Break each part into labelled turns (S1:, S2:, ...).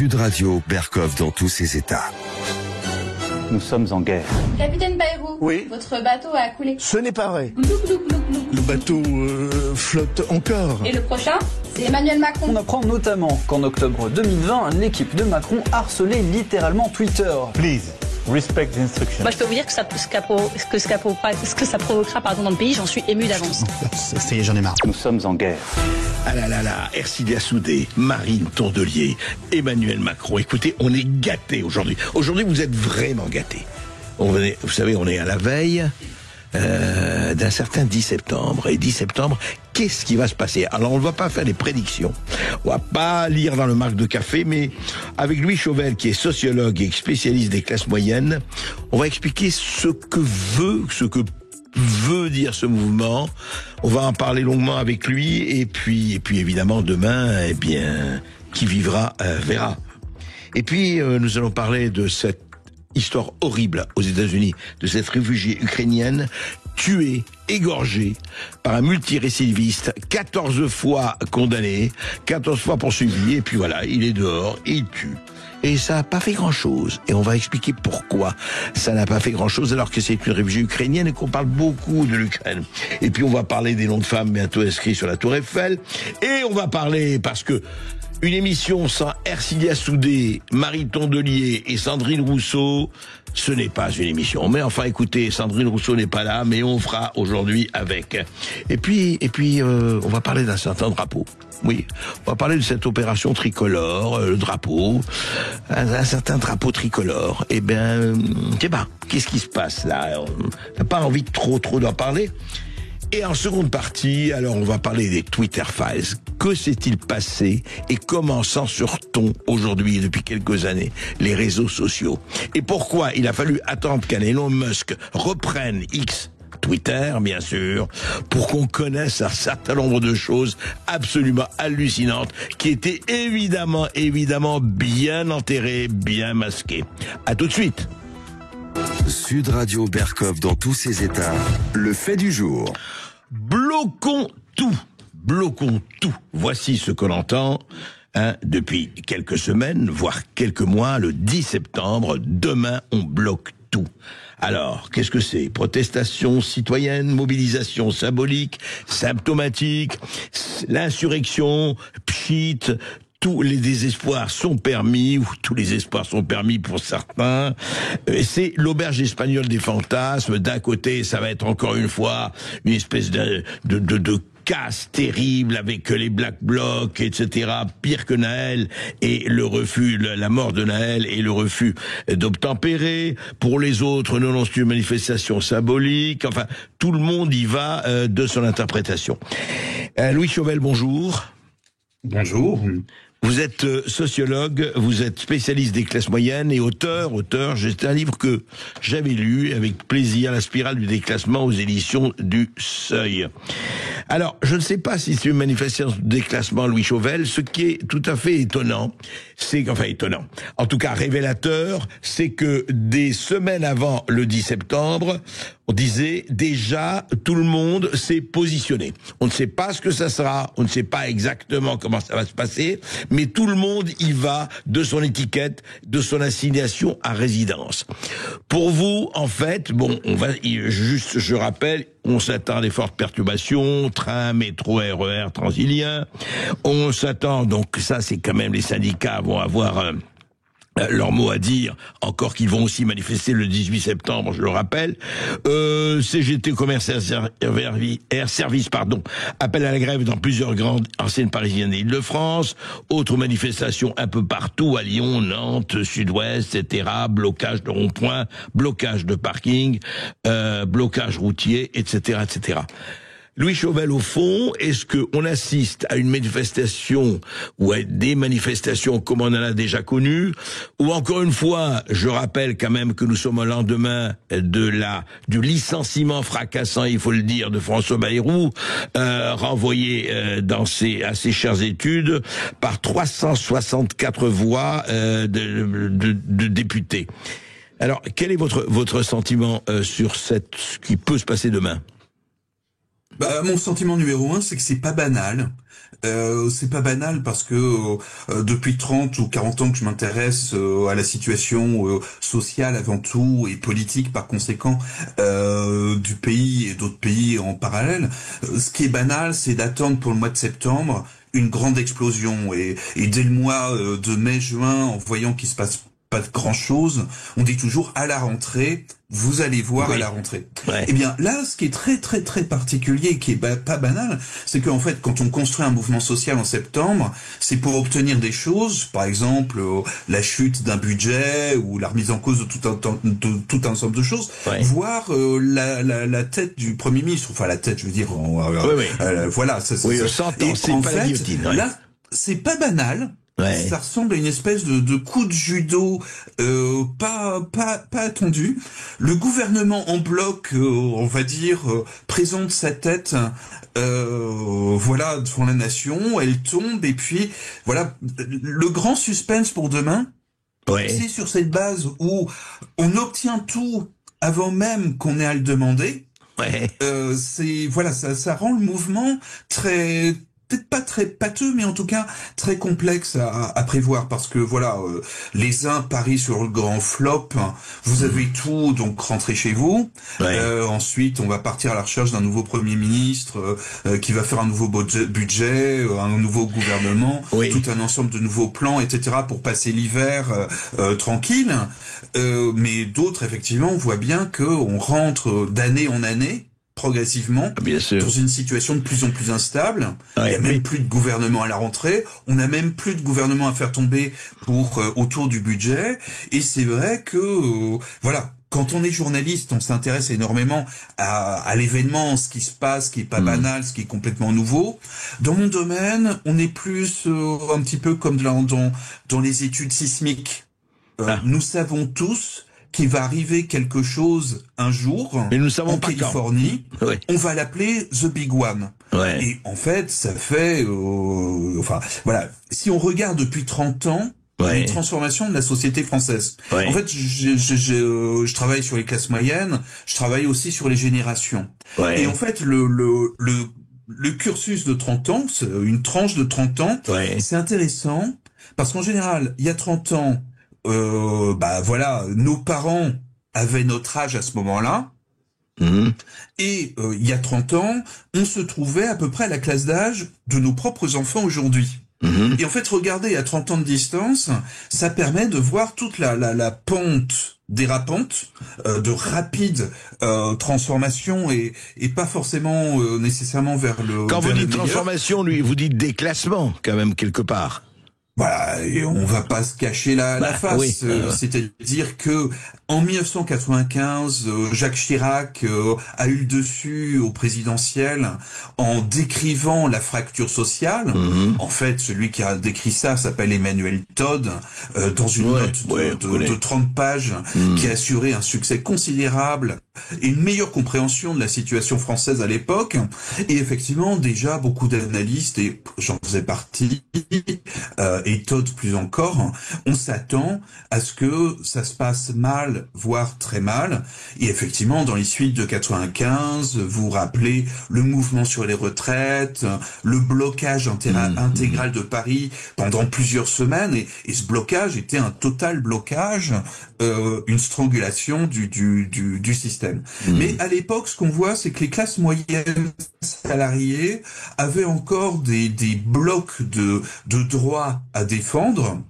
S1: Sud Radio, Berkov dans tous ses états.
S2: Nous sommes en guerre.
S3: Capitaine Bayrou,
S4: oui.
S3: Votre bateau a coulé.
S4: Ce n'est pas vrai.
S3: Glou, glou, glou, glou.
S4: Le bateau flotte encore.
S3: Et le prochain, c'est Emmanuel Macron.
S5: On apprend notamment qu'en octobre 2020, l'équipe de Macron harcelait littéralement Twitter.
S2: Please, respect the instructions.
S6: Moi, je peux vous dire que ce que ça provoquera dans le pays, j'en suis ému d'avance.
S4: Ça y est, j'en ai marre.
S2: Nous sommes en guerre.
S7: Ah là là là, Ercilia Soudé, Marine Tondelier, Emmanuel Macron. Écoutez, on est gâtés aujourd'hui. Aujourd'hui, vous êtes vraiment gâtés. Vous savez, on est à la veille d'un certain 10 septembre. Et 10 septembre, qu'est-ce qui va se passer? Alors, on ne va pas faire des prédictions. On va pas lire dans le marc de café, mais avec Louis Chauvel, qui est sociologue et spécialiste des classes moyennes, on va expliquer ce que veut dire ce mouvement. On va en parler longuement avec lui, et puis évidemment demain, qui vivra verra. Et puis nous allons parler de cette histoire horrible aux États-Unis, de cette réfugiée ukrainienne tuée, égorgée par un multirécidiviste, 14 fois condamné, 14 fois poursuivi, et puis voilà, il est dehors, et il tue. Et ça n'a pas fait grand-chose. Et on va expliquer pourquoi ça n'a pas fait grand-chose alors que c'est une réfugiée ukrainienne et qu'on parle beaucoup de l'Ukraine. Et puis on va parler des noms de femmes bientôt inscrits sur la Tour Eiffel. Et on va parler, parce que une émission sans Ercilia Soudé, Marie Tondelier et Sandrine Rousseau, ce n'est pas une émission. Mais enfin, écoutez, Sandrine Rousseau n'est pas là, mais on fera aujourd'hui avec. Et puis, on va parler d'un certain drapeau. Oui, on va parler de cette opération tricolore, le drapeau, un certain drapeau tricolore. Eh ben, qu'est-ce qui se passe là? On n'a pas envie de trop d'en parler. Et en seconde partie, alors on va parler des Twitter Files. Que s'est-il passé et comment censure-t-on aujourd'hui, depuis quelques années, les réseaux sociaux? Et pourquoi il a fallu attendre qu'un Elon Musk reprenne X, Twitter, bien sûr, pour qu'on connaisse un certain nombre de choses absolument hallucinantes qui étaient évidemment bien enterrées, bien masquées. À tout de suite.
S1: Sud Radio, Berkov dans tous ses états. Le fait du jour.
S7: Bloquons tout. Voici ce qu'on entend depuis quelques semaines, voire quelques mois, le 10 septembre. Demain, on bloque tout. Alors, qu'est-ce que c'est? Protestation citoyenne, mobilisation symbolique, symptomatique, l'insurrection, pchit. Tous les désespoirs sont permis, ou tous les espoirs sont permis pour certains. C'est l'auberge espagnole des fantasmes. D'un côté, ça va être encore une fois une espèce de casse terrible avec les Black Blocs, etc. Pire que Naël et le refus, la mort de Naël et le refus d'obtempérer. Pour les autres, non, c'est une manifestation symbolique. Enfin, tout le monde y va de son interprétation. Louis Chauvel, bonjour.
S8: Bonjour.
S7: Vous êtes sociologue, vous êtes spécialiste des classes moyennes et auteur, c'est un livre que j'avais lu avec plaisir, La spirale du déclassement aux éditions du Seuil. Alors, je ne sais pas si c'est une manifestation de déclassement, Louis Chauvel. Ce qui est tout à fait étonnant, en tout cas révélateur, c'est que des semaines avant le 10 septembre, on disait déjà tout le monde s'est positionné. On ne sait pas ce que ça sera, on ne sait pas exactement comment ça va se passer, mais tout le monde y va de son étiquette, de son assignation à résidence. Pour vous, en fait, je rappelle, on s'attend à des fortes perturbations, train, métro, RER, Transilien. On s'attend, donc ça c'est quand même les syndicats vont avoir leur mot à dire, encore qu'ils vont aussi manifester le 18 septembre, je le rappelle. CGT Commerce Air Service, appelle à la grève dans plusieurs grandes enseignes parisiennes et Île-de-France. Autres manifestations un peu partout, à Lyon, Nantes, Sud-Ouest, etc. Blocage de ronds-points, blocage de parking, blocage routier, etc., etc. Louis Chauvel, au fond, est-ce qu'on assiste à une manifestation ou à des manifestations comme on en a déjà connu, ou encore une fois, je rappelle quand même que nous sommes au lendemain du licenciement fracassant, il faut le dire, de François Bayrou, renvoyé à ses chères études par 364 voix de députés. Alors, quel est votre sentiment sur ce qui peut se passer demain?
S8: Mon sentiment numéro 1, c'est que c'est pas banal. C'est pas banal parce que depuis 30 ou 40 ans que je m'intéresse à la situation sociale avant tout et politique par conséquent du pays et d'autres pays en parallèle. Ce qui est banal, c'est d'attendre pour le mois de septembre une grande explosion et dès le mois de mai-juin, en voyant qu'il se passe pas de grand chose, on dit toujours à la rentrée, vous allez voir à la rentrée.
S7: Ouais.
S8: Eh bien là, ce qui est très très très particulier, qui est pas banal, c'est qu'en fait, quand on construit un mouvement social en septembre, c'est pour obtenir des choses, par exemple la chute d'un budget ou la remise en cause de tout un ensemble de choses, voire la tête du Premier ministre, enfin la tête, je veux dire, voilà. Ça,
S7: oui, sans c'est pas la guillotine.
S8: Là, c'est pas banal. Ouais. Ça ressemble à une espèce de coup de judo pas attendu. Le gouvernement en bloc, on va dire, présente sa tête voilà devant la nation, elle tombe et puis voilà le grand suspense pour demain. C'est sur cette base où on obtient tout avant même qu'on ait à le demander. C'est voilà, ça rend le mouvement très peut-être pas très pâteux, mais en tout cas très complexe à prévoir, parce que voilà, les uns parient sur le grand flop, vous avez tout, donc rentrez chez vous. Ensuite, on va partir à la recherche d'un nouveau Premier ministre qui va faire un nouveau budget, un nouveau gouvernement, tout un ensemble de nouveaux plans, etc. pour passer l'hiver tranquille. Mais d'autres, effectivement, on voit bien qu'on rentre d'année en année, progressivement, dans une situation de plus en plus instable. Il n'y a même plus de gouvernement à la rentrée. On n'a même plus de gouvernement à faire tomber pour autour du budget. Et c'est vrai que voilà, quand on est journaliste, on s'intéresse énormément à l'événement, ce qui se passe, ce qui est pas banal, ce qui est complètement nouveau. Dans mon domaine, on est plus un petit peu comme dans les études sismiques. Nous savons tous qu'il va arriver quelque chose un jour, mais nous savons en Californie, on va l'appeler The Big One. Et en fait, ça fait... enfin, voilà, si on regarde depuis 30 ans, une transformation de la société française. En fait, je travaille sur les classes moyennes, je travaille aussi sur les générations. Et en fait, le cursus de 30 ans, une tranche de 30 ans, c'est intéressant, parce qu'en général, il y a 30 ans, voilà, nos parents avaient notre âge à ce moment-là. Et il y a 30 ans, on se trouvait à peu près à la classe d'âge de nos propres enfants aujourd'hui. Et en fait, regardez, à 30 ans de distance, ça permet de voir toute la pente dérapante, de rapide transformation et pas forcément nécessairement vers le...
S7: Quand vous dites
S8: meilleur.
S7: Transformation, vous dites déclassement, quand même, quelque part.
S8: Voilà, et on va pas se cacher la face. C'est-à-dire que en 1995, Jacques Chirac a eu le dessus au présidentiel en décrivant la fracture sociale. En fait, celui qui a décrit ça s'appelle Emmanuel Todd, dans une note de 30 pages qui a assuré un succès considérable et une meilleure compréhension de la situation française à l'époque. Et effectivement, déjà, beaucoup d'analystes, et j'en faisais partie, et Todd plus encore, on s'attend à ce que ça se passe mal, voire très mal. Et effectivement, dans les suites de 95, vous vous rappelez le mouvement sur les retraites, le blocage intégral de Paris pendant plusieurs semaines, et ce blocage était un total blocage, une strangulation du système. Mais à l'époque, ce qu'on voit, c'est que les classes moyennes salariées avaient encore des blocs de droits à défendre.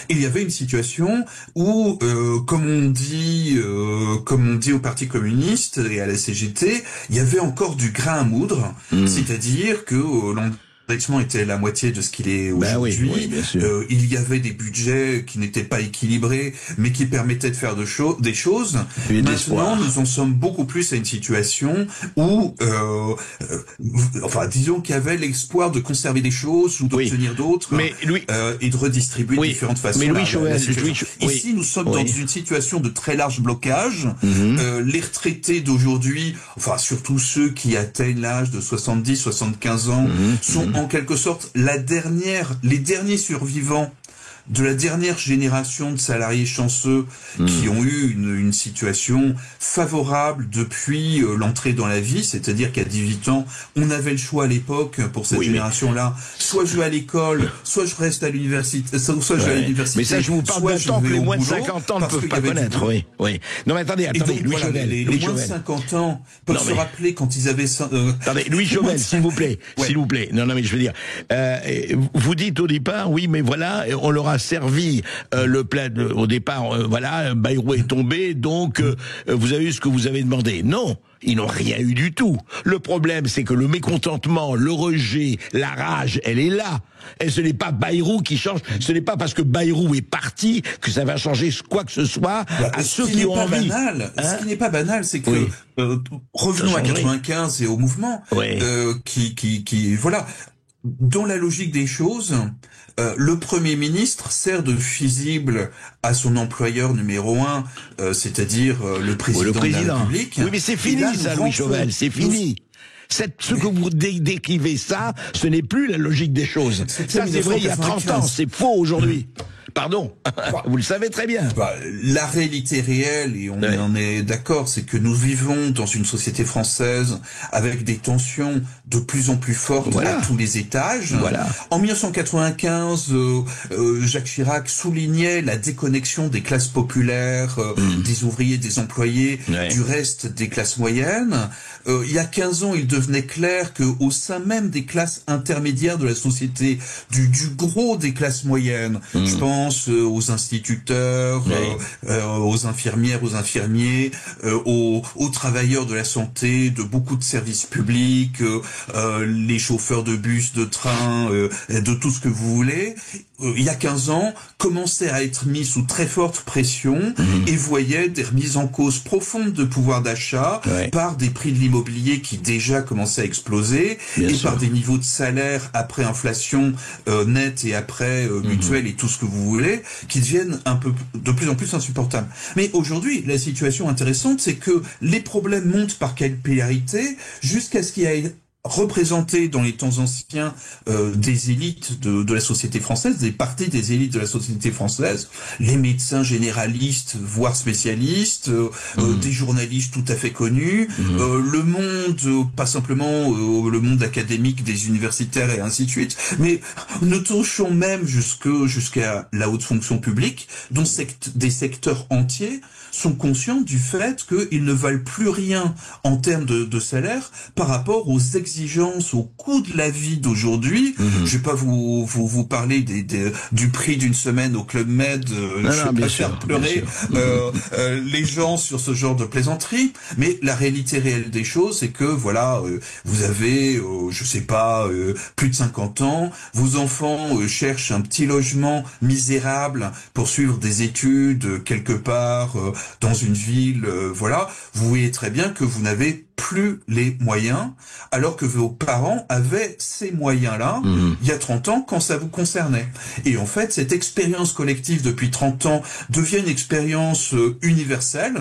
S8: Et il y avait une situation où, comme on dit au Parti communiste et à la CGT, il y avait encore du grain à moudre, c'est-à-dire que l'endettement était la moitié de ce qu'il est aujourd'hui. Il y avait des budgets qui n'étaient pas équilibrés, mais qui permettaient de faire des choses. Maintenant, nous en sommes beaucoup plus à une situation où, enfin, disons qu'il y avait l'espoir de conserver des choses ou d'obtenir d'autres, et de redistribuer de différentes façons.
S7: Mais
S8: Ici, nous sommes dans une situation de très large blocage. Les retraités d'aujourd'hui, enfin, surtout ceux qui atteignent l'âge de 70, 75 ans, sont en quelque sorte les derniers survivants de la dernière génération de salariés chanceux qui ont eu une situation favorable depuis l'entrée dans la vie, c'est-à-dire qu'à 18 ans, on avait le choix à l'époque pour cette génération-là, soit je vais à l'école, soit je reste à l'université, soit je vais à l'université.
S7: Mais ça, je vous parle d'un temps que les moins de 50 ans ne peuvent pas connaître, oui. Non, mais attendez,
S8: donc,
S7: Louis Chauvel.
S8: Les moins de 50 ans peuvent se rappeler quand ils avaient...
S7: Attendez, Louis Chauvel, s'il vous plaît, s'il vous plaît. Non, mais je veux dire, vous dites au départ, oui, mais voilà, on leur a servi le plat au départ, voilà, Bayrou est tombé, donc vous avez eu ce que vous avez demandé. Non, ils n'ont rien eu du tout. Le problème, c'est que le mécontentement, le rejet, la rage, elle est là. Et ce n'est pas Bayrou qui change, ce n'est pas parce que Bayrou est parti que ça va changer quoi que ce soit à ceux qui ont envie.
S8: Ce qui n'est pas banal, c'est que revenons à 95 et au mouvement qui voilà, dans la logique des choses, le Premier ministre sert de fusible à son employeur numéro 1, c'est-à-dire le président de la République.
S7: Oui, mais c'est fini ça, Louis Chauvel, c'est fini. Ce que vous décrivez ça, ce n'est plus la logique des choses. Ça, c'est vrai il y a 30 ans, c'est faux aujourd'hui. Pardon, vous le savez très bien.
S8: La réalité réelle, et on en est d'accord, c'est que nous vivons dans une société française avec des tensions de plus en plus fortes à tous les étages. En 1995, Jacques Chirac soulignait la déconnexion des classes populaires, des ouvriers, des employés, du reste des classes moyennes. Il y a 15 ans, il devenait clair qu'au sein même des classes intermédiaires de la société, du gros des classes moyennes, je pense aux instituteurs, aux infirmières, aux infirmiers, aux travailleurs de la santé, de beaucoup de services publics, les chauffeurs de bus, de train, de tout ce que vous voulez. Il y a 15 ans, commençaient à être mis sous très forte pression et voyaient des remises en cause profondes de pouvoir d'achat par des prix de l'immobilier qui déjà commençaient à exploser par des niveaux de salaire après inflation nette et après mutuelle et tout ce que vous voulez, qui deviennent de plus en plus insupportables. Mais aujourd'hui, la situation intéressante, c'est que les problèmes montent par capillarité jusqu'à ce qu'il y ait représenté dans les temps anciens des élites de la société française, des parties des élites de la société française, les médecins généralistes, voire spécialistes, des journalistes tout à fait connus, le monde, pas simplement le monde académique des universitaires et ainsi de suite, mais nous touchons même jusqu'à la haute fonction publique, dont des secteurs entiers sont conscients du fait qu'ils ne valent plus rien en termes de salaire par rapport aux exigences, au coût de la vie d'aujourd'hui. Je vais pas vous parler du prix d'une semaine au Club Med, je vais pas faire pleurer les gens sur ce genre de plaisanterie, mais la réalité réelle des choses, c'est que voilà, vous avez, je sais pas, plus de 50 ans, vos enfants cherchent un petit logement misérable pour suivre des études quelque part dans une ville, voilà, vous voyez très bien que vous n'avez plus les moyens, alors que vos parents avaient ces moyens-là il y a 30 ans quand ça vous concernait. Et en fait, cette expérience collective depuis 30 ans devient une expérience universelle.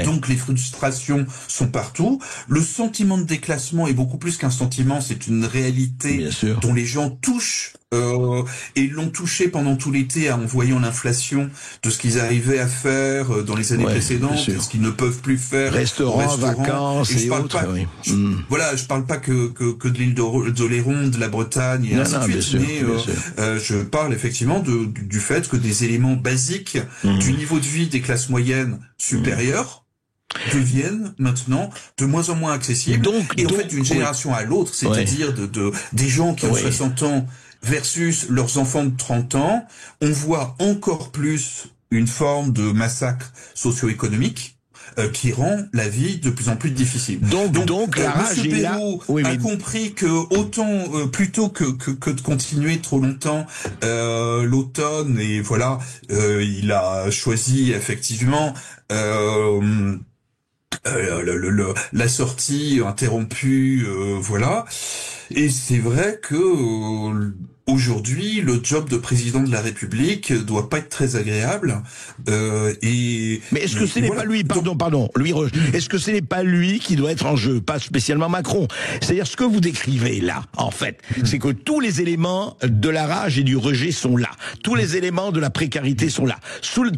S8: Donc les frustrations sont partout. Le sentiment de déclassement est beaucoup plus qu'un sentiment, c'est une réalité dont les gens touchent et l'ont touché pendant tout l'été en voyant l'inflation de ce qu'ils arrivaient à faire dans les années précédentes, ce qu'ils ne peuvent plus faire.
S7: Restaurants, vacances et autres.
S8: Voilà, je parle pas que de l'île d'Oléron, de la Bretagne et ainsi de suite, mais je parle effectivement du fait que des éléments basiques du niveau de vie des classes moyennes supérieures deviennent maintenant de moins en moins accessibles. Et en fait, d'une génération à l'autre, c'est-à-dire des gens qui ont 60 ans versus leurs enfants de 30 ans, on voit encore plus une forme de massacre socio-économique qui rend la vie de plus en plus difficile.
S7: Donc la rage
S8: Monsieur Bayrou a compris que autant plutôt que de continuer trop longtemps l'automne, et voilà, il a choisi effectivement la sortie interrompue, voilà. Et c'est vrai que aujourd'hui, le job de président de la République doit pas être très agréable. Mais
S7: est-ce que ce n'est pas lui, est-ce que ce n'est pas lui qui doit être en jeu, pas spécialement Macron? C'est-à-dire, ce que vous décrivez là, en fait, c'est que tous les éléments de la rage et du rejet sont là. Tous les éléments de la précarité sont là.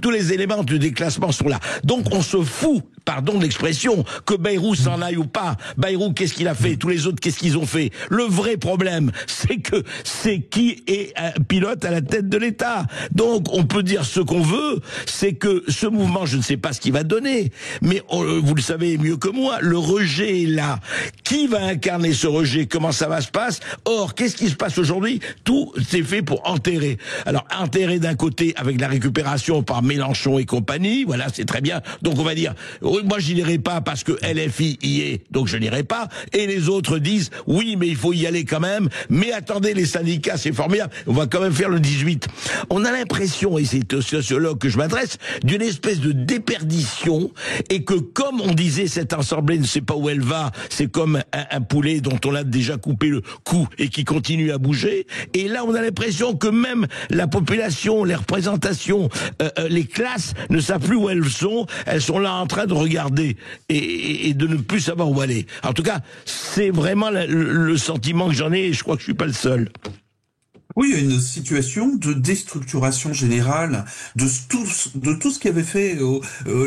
S7: Tous les éléments du déclassement sont là. Donc, on se fout, pardon de l'expression, que Bayrou s'en aille ou pas. Bayrou, qu'est-ce qu'il a fait? Tous les autres, qu'est-ce qu'ils ont fait? Le vrai problème, c'est qui est un pilote à la tête de l'État. Donc, on peut dire ce qu'on veut, c'est que ce mouvement, je ne sais pas ce qu'il va donner, mais vous le savez mieux que moi, le rejet est là. Qui va incarner ce rejet? Comment ça va se passer? Or, qu'est-ce qui se passe aujourd'hui? Tout c'est fait pour enterrer. Alors, enterrer d'un côté avec la récupération par Mélenchon et compagnie, voilà, c'est très bien. Donc, on va dire, moi, j'y n'irai pas parce que LFI y est, donc je n'irai pas. Et les autres disent, oui, mais il faut y aller quand même. Mais attendez, les syndicats, c'est formidable. On va quand même faire le 18. On a l'impression, et c'est au sociologue que je m'adresse, d'une espèce de déperdition, et que comme on disait, cette assemblée ne sait pas où elle va, c'est comme un poulet dont on a déjà coupé le cou et qui continue à bouger. Et là, on a l'impression que même la population, les représentations, les classes ne savent plus où elles sont là en train de regarder et de ne plus savoir où aller. En tout cas, c'est vraiment le sentiment que j'en ai, et je crois que je suis pas le seul.
S8: Oui, il y a une situation de déstructuration générale de tout ce qui avait fait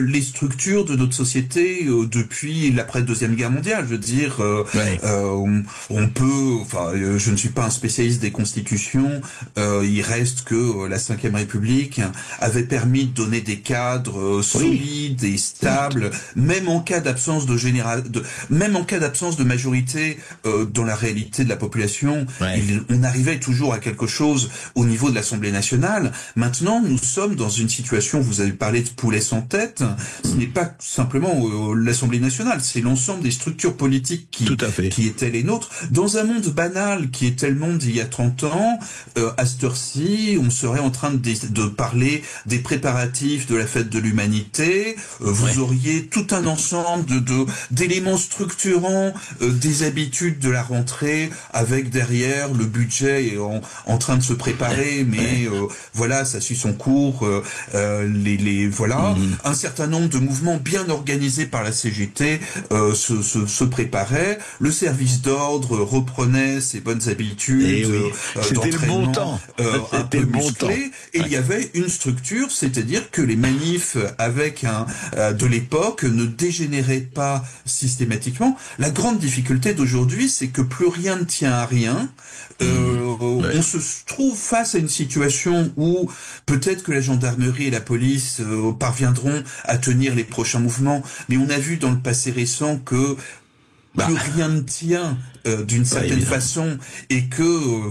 S8: les structures de notre société depuis l'après-Deuxième Guerre mondiale. Je veux dire, on peut, enfin, je ne suis pas un spécialiste des constitutions, il reste que la Ve République avait permis de donner des cadres solides et stables, même en cas d'absence même en cas d'absence de majorité dans la réalité de la population, on arrivait toujours à quelque chose au niveau de l'Assemblée nationale. Maintenant, nous sommes dans une situation, vous avez parlé de poulet sans tête, ce n'est pas simplement l'Assemblée nationale, c'est l'ensemble des structures politiques qui étaient les nôtres. Dans un monde banal qui était le monde d'il y a 30 ans, à cette heure-ci, on serait en train de parler des préparatifs de la fête de l'humanité, vous auriez tout un ensemble d'éléments structurants des habitudes de la rentrée, avec derrière le budget en train de se préparer, mais voilà, ça suit son cours. Un certain nombre de mouvements bien organisés par la CGT se préparaient. Le service d'ordre reprenait ses bonnes habitudes.
S7: C'était le bon temps.
S8: C'était le bon temps. Et il y avait une structure, c'est-à-dire que les manifs avec de l'époque ne dégénéraient pas systématiquement. La grande difficulté d'aujourd'hui, c'est que plus rien ne tient à rien. On se trouve face à une situation où peut-être que la gendarmerie et la police parviendront à tenir les prochains mouvements, mais on a vu dans le passé récent que plus rien ne tient d'une certaine façon, et que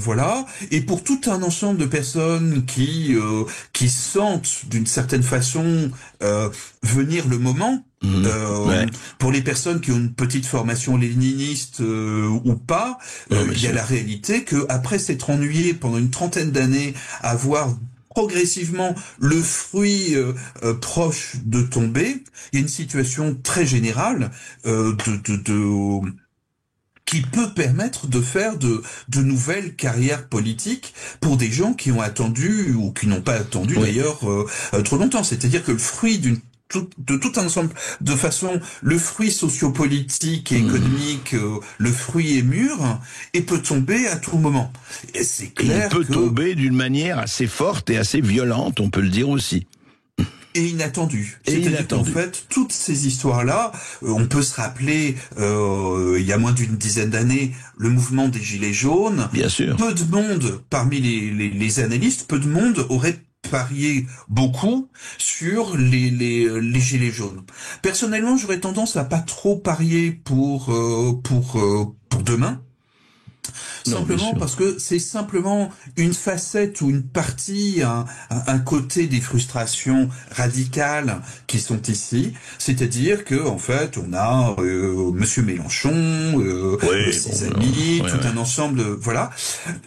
S8: et pour tout un ensemble de personnes qui sentent d'une certaine façon venir le moment. Pour les personnes qui ont une petite formation léniniste ou pas, il y a la réalité que après s'être ennuyé pendant une trentaine d'années à voir progressivement le fruit proche de tomber, il y a une situation très générale qui peut permettre de faire de nouvelles carrières politiques pour des gens qui ont attendu, ou qui n'ont pas attendu d'ailleurs trop longtemps. C'est-à-dire que le fruit de tout un ensemble de façon, le fruit sociopolitique et économique, le fruit est mûr et peut tomber à tout moment. Et c'est clair
S7: il peut tomber d'une manière assez forte et assez violente, on peut le dire aussi.
S8: Et inattendu. C'est-à-dire qu'en fait, toutes ces histoires-là, on peut se rappeler, il y a moins d'une dizaine d'années, le mouvement des Gilets jaunes.
S7: Bien sûr.
S8: Peu de monde, parmi les analystes, peu de monde aurait parié beaucoup sur les Gilets jaunes. Personnellement, j'aurais tendance à pas trop parier pour demain. Simplement parce que c'est simplement une facette ou une partie, un côté des frustrations radicales qui sont ici. C'est-à-dire que en fait, on a Monsieur Mélenchon, ses amis, tout un ensemble de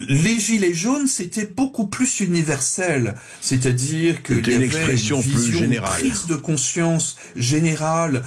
S8: Les Gilets jaunes, c'était beaucoup plus universel. C'est-à-dire que il y avait une vision,
S7: plus générale,
S8: prise de conscience générale,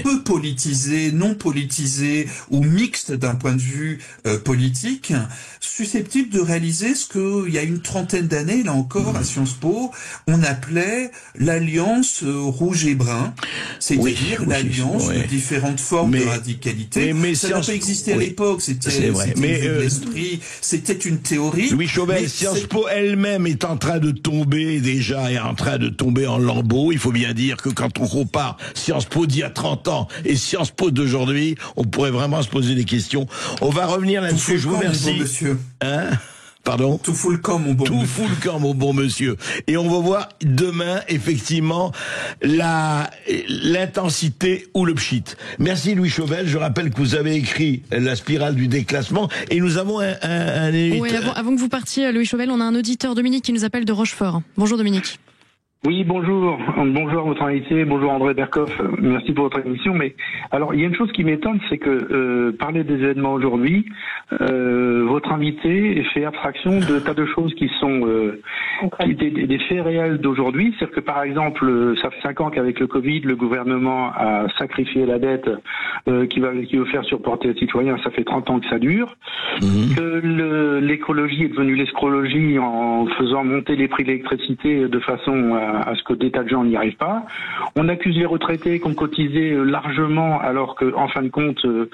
S8: peu politisée, non politisée ou mixte d'un point de vue politique. politique susceptible de réaliser ce que, il y a une trentaine d'années, là encore, à Sciences Po, on appelait l'alliance rouge et brun, c'est-à-dire l'alliance de différentes formes de radicalité. Mais ça n'a pas existé à l'époque, c'était l'esprit, c'était une théorie.
S7: Louis Chauvel, Sciences Po elle-même est en train de tomber déjà, est en train de tomber en lambeaux. Il faut bien dire que quand on compare Sciences Po d'il y a 30 ans et Sciences Po d'aujourd'hui, on pourrait vraiment se poser des questions. On va revenir là-dessus, je vous remercie.
S8: Bon monsieur.
S7: Hein? Pardon?
S8: Tout fout le camp, mon bon monsieur.
S7: Tout fout le camp, mon bon monsieur. Et on va voir demain, effectivement, l'intensité ou le pchit. Merci Louis Chauvel. Je rappelle que vous avez écrit La spirale du déclassement et nous avons un
S9: oui, avant que vous partiez, Louis Chauvel, on a un auditeur, Dominique, qui nous appelle de Rochefort. Bonjour Dominique.
S10: Oui, bonjour. Bonjour votre invité, bonjour André Berkoff. Merci pour votre émission. Mais alors, il y a une chose qui m'étonne, c'est que parler des événements aujourd'hui, votre invité fait abstraction de tas de choses qui sont des faits réels d'aujourd'hui. C'est-à-dire que par exemple, ça fait 5 ans qu'avec le Covid, le gouvernement a sacrifié la dette qui va faire supporter les citoyens. Ça fait 30 ans que ça dure. Que l'écologie est devenue l'escrologie en faisant monter les prix de l'électricité de façon à ce que des tas de gens n'y arrivent pas. On accuse les retraités qui ont cotisé largement alors que, en fin de compte, nous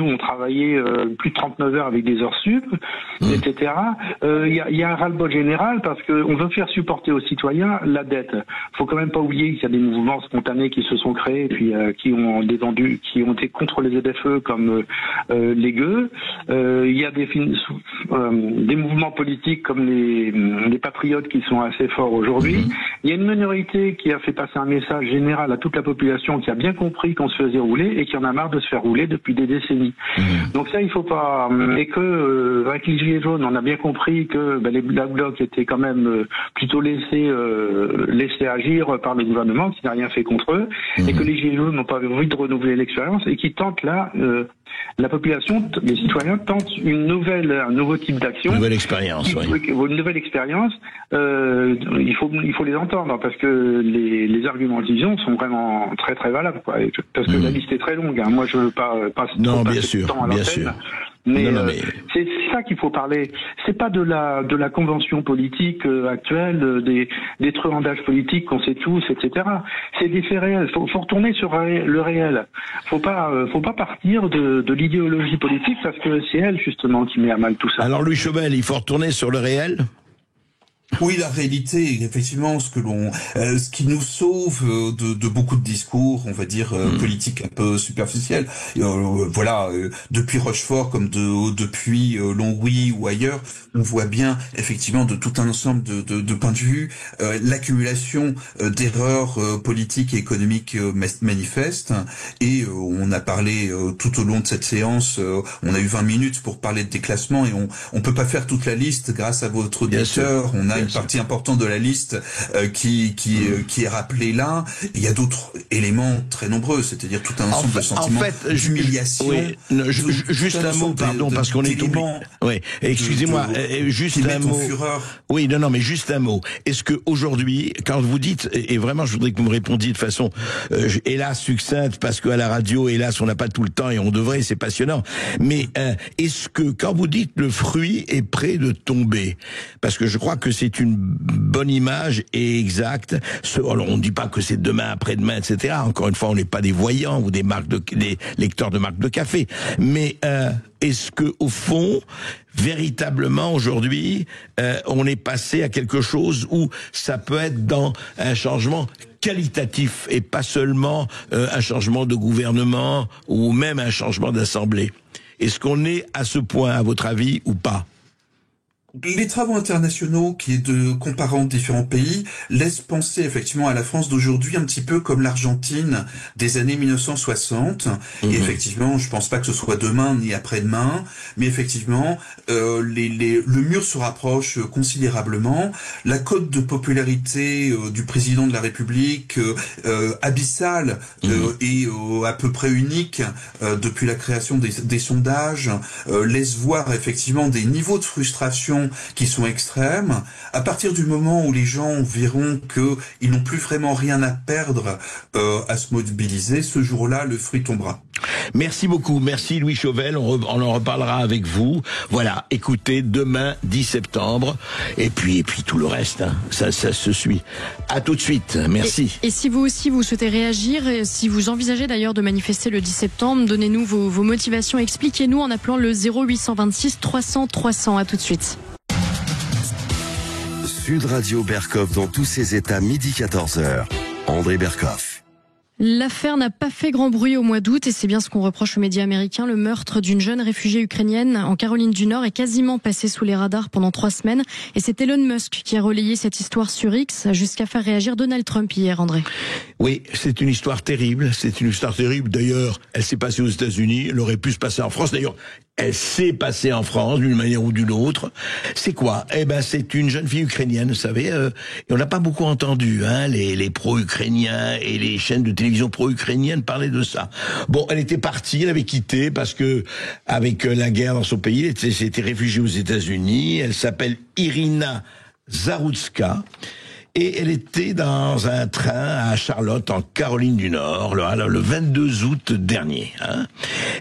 S10: on travaillait plus de 39 heures avec des heures sup, etc. Il y a un ras-le-bol général parce que on veut faire supporter aux citoyens la dette. Faut quand même pas oublier qu'il y a des mouvements spontanés qui se sont créés puis qui ont été contre les ZFE comme les gueux. Il y a des mouvements politiques comme les patriotes qui sont assez forts aujourd'hui. Il y a une minorité qui a fait passer un message général à toute la population qui a bien compris qu'on se faisait rouler et qui en a marre de se faire rouler depuis des décennies. Donc ça, il faut pas... Et que avec les Gilets jaunes, on a bien compris que les Black Blocs étaient quand même plutôt laissés agir par le gouvernement qui n'a rien fait contre eux et que les Gilets jaunes n'ont pas envie de renouveler l'expérience et qui tentent là... la population, les citoyens tentent un nouveau type d'action.
S7: Une nouvelle expérience,
S10: Une nouvelle expérience. Il faut les entendre parce que les arguments qu'ils ont sont vraiment très très valables, quoi. Parce que la liste est très longue. Hein. Moi, je veux pas passer de temps à l'antenne. Mais c'est ça qu'il faut parler. C'est pas de la convention politique actuelle, des truandages politiques qu'on sait tous, etc. C'est des faits réels. Faut retourner sur le réel. Faut pas partir de l'idéologie politique parce que c'est elle justement qui met à mal tout ça.
S7: Alors Louis Chauvel, il faut retourner sur le réel.
S8: Oui, la réalité, effectivement, ce qui nous sauve de beaucoup de discours, on va dire politiques un peu superficiels. Depuis Rochefort comme depuis Longwy ou ailleurs, on voit bien effectivement de tout un ensemble de points de vue l'accumulation d'erreurs politiques et économiques manifestes. Et on a parlé tout au long de cette séance, on a eu 20 minutes pour parler de déclassement et on peut pas faire toute la liste grâce à votre auditeur. On a une partie importante de la liste qui est rappelée là. Il y a d'autres éléments très nombreux, c'est-à-dire tout un ensemble de sentiments d'humiliation.
S7: Juste un mot, pardon, parce qu'on est tombé. Oui, excusez-moi, juste un mot. Oui, non, mais juste un mot. Est-ce que aujourd'hui, quand vous dites, et vraiment, je voudrais que vous me répondiez de façon, hélas, succincte, parce qu'à la radio, hélas, on n'a pas tout le temps et on devrait, c'est passionnant. Mais est-ce que quand vous dites le fruit est prêt de tomber, parce que je crois que c'est une bonne image et exacte. Alors, on ne dit pas que c'est demain, après-demain, etc. Encore une fois, on n'est pas des voyants ou des lecteurs de marques de café. Mais est-ce que au fond, véritablement aujourd'hui, on est passé à quelque chose où ça peut être dans un changement qualitatif et pas seulement un changement de gouvernement ou même un changement d'assemblée? Est-ce qu'on est à ce point, à votre avis, ou pas?
S8: Les travaux internationaux comparant différents pays laissent penser effectivement à la France d'aujourd'hui un petit peu comme l'Argentine des années 1960. Et effectivement, je pense pas que ce soit demain ni après-demain, mais effectivement, le mur se rapproche considérablement. La cote de popularité du président de la République, abyssale et à peu près unique depuis la création des sondages, laisse voir effectivement des niveaux de frustration qui sont extrêmes. À partir du moment où les gens verront qu'ils n'ont plus vraiment rien à perdre à se mobiliser, ce jour-là, le fruit tombera.
S7: Merci beaucoup, merci Louis Chauvel, on en reparlera avec vous. Voilà, écoutez, demain 10 septembre, et puis tout le reste, hein, ça se suit. À tout de suite, merci.
S9: Et si vous aussi vous souhaitez réagir, et si vous envisagez d'ailleurs de manifester le 10 septembre, donnez-nous vos motivations, expliquez-nous en appelant le 0826 300 300. À tout de suite.
S1: Sud Radio Berkov dans tous ses états, midi 14h. André Berkov.
S9: L'affaire n'a pas fait grand bruit au mois d'août et c'est bien ce qu'on reproche aux médias américains. Le meurtre d'une jeune réfugiée ukrainienne en Caroline du Nord est quasiment passé sous les radars pendant 3 semaines. Et c'est Elon Musk qui a relayé cette histoire sur X jusqu'à faire réagir Donald Trump hier, André.
S7: Oui, c'est une histoire terrible. C'est une histoire terrible. D'ailleurs, elle s'est passée aux États-Unis. Elle aurait pu se passer en France. D'ailleurs, elle s'est passée en France d'une manière ou d'une autre. C'est quoi? Eh ben, c'est une jeune fille ukrainienne, vous savez. Et on n'a pas beaucoup entendu, hein, les pro-ukrainiens et les chaînes de télévision pro-ukrainiennes parler de ça. Bon, elle était partie, elle avait quitté parce que avec la guerre dans son pays, elle s'était réfugiée aux États-Unis. Elle s'appelle Irina Zarutska. Et elle était dans un train à Charlotte, en Caroline du Nord, le 22 août dernier. Hein.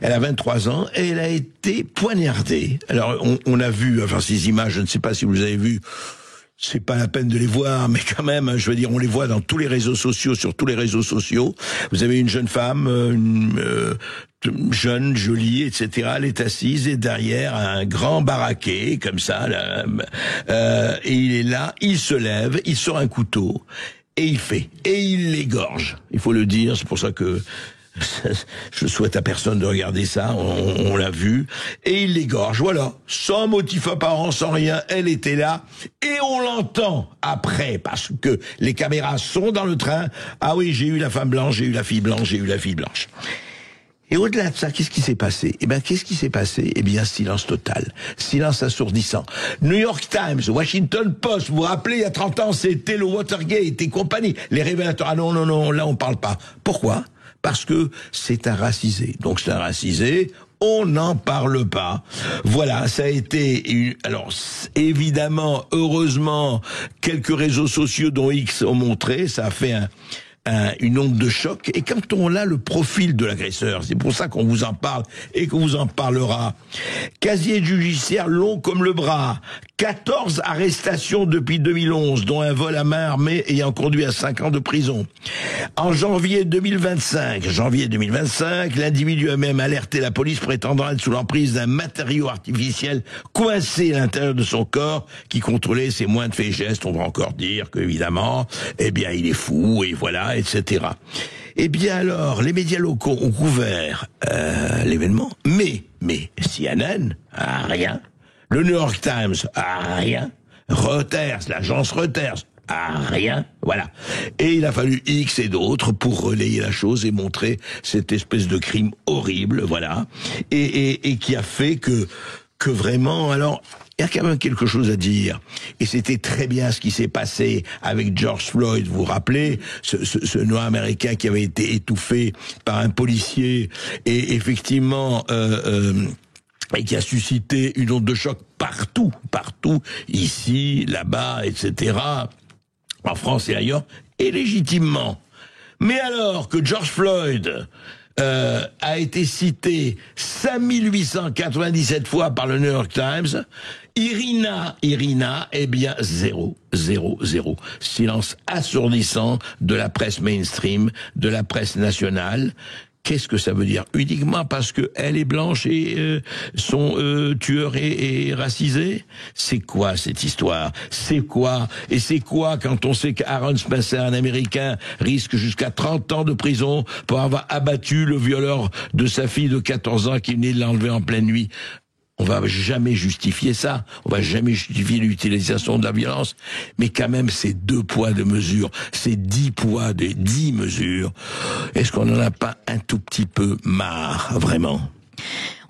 S7: Elle a 23 ans et elle a été poignardée. Alors, on a vu, enfin, ces images, je ne sais pas si vous avez vu, c'est pas la peine de les voir, mais quand même, je veux dire, on les voit dans tous les réseaux sociaux, sur tous les réseaux sociaux. Vous avez une jeune femme, jeune, jolie, etc. Elle est assise et derrière un grand baraquet, comme ça, là, et il est là, il se lève, il sort un couteau, et il l'égorge. Il faut le dire, c'est pour ça que je souhaite à personne de regarder ça, on l'a vu, et il l'égorge, voilà, sans motif apparent, sans rien, elle était là, et on l'entend après, parce que les caméras sont dans le train, ah oui, j'ai eu la femme blanche, j'ai eu la fille blanche, j'ai eu la fille blanche. Et au-delà de ça, qu'est-ce qui s'est passé? Qu'est-ce qui s'est passé? Silence total. Silence assourdissant. New York Times, Washington Post, vous vous rappelez, il y a 30 ans, c'était le Watergate et compagnie. Les révélateurs, ah non, là on parle pas. Pourquoi? Parce que c'est un racisé. Donc c'est un racisé, on n'en parle pas. Voilà, ça a été alors évidemment, heureusement, quelques réseaux sociaux dont X ont montré, ça a fait une onde de choc. Et quand on a le profil de l'agresseur, c'est pour ça qu'on vous en parle et qu'on vous en parlera. Casier judiciaire long comme le bras. 14 arrestations depuis 2011, dont un vol à main armée ayant conduit à 5 ans de prison. En janvier 2025, l'individu a même alerté la police prétendant être sous l'emprise d'un matériau artificiel coincé à l'intérieur de son corps qui contrôlait ses moindres faits et gestes. On va encore dire que, évidemment, il est fou et voilà, etc. Alors, les médias locaux ont couvert l'événement, mais CNN, rien. Le New York Times, rien. Reuters, l'agence Reuters, rien. Voilà. Et il a fallu X et d'autres pour relayer la chose et montrer cette espèce de crime horrible, voilà. Et qui a fait que vraiment, alors, il y a quand même quelque chose à dire. Et c'était très bien ce qui s'est passé avec George Floyd. Vous vous rappelez, ce noir américain qui avait été étouffé par un policier et effectivement, et qui a suscité une onde de choc partout, ici, là-bas, etc., en France et ailleurs, et légitimement. Mais alors que George Floyd a été cité 5897 fois par le New York Times, Irina, zéro. Silence assourdissant de la presse mainstream, de la presse nationale. Qu'est-ce que ça veut dire? Uniquement parce que elle est blanche et son tueur est racisé? C'est quoi cette histoire? C'est quoi? Et c'est quoi quand on sait qu'Aaron Spencer, un Américain, risque jusqu'à 30 ans de prison pour avoir abattu le violeur de sa fille de 14 ans qui venait de l'enlever en pleine nuit? On va jamais justifier ça. On va jamais justifier l'utilisation de la violence. Mais quand même, c'est 2 poids, 2 mesures. C'est 10 poids, 10 mesures. Est-ce qu'on n'en a pas un tout petit peu marre, vraiment?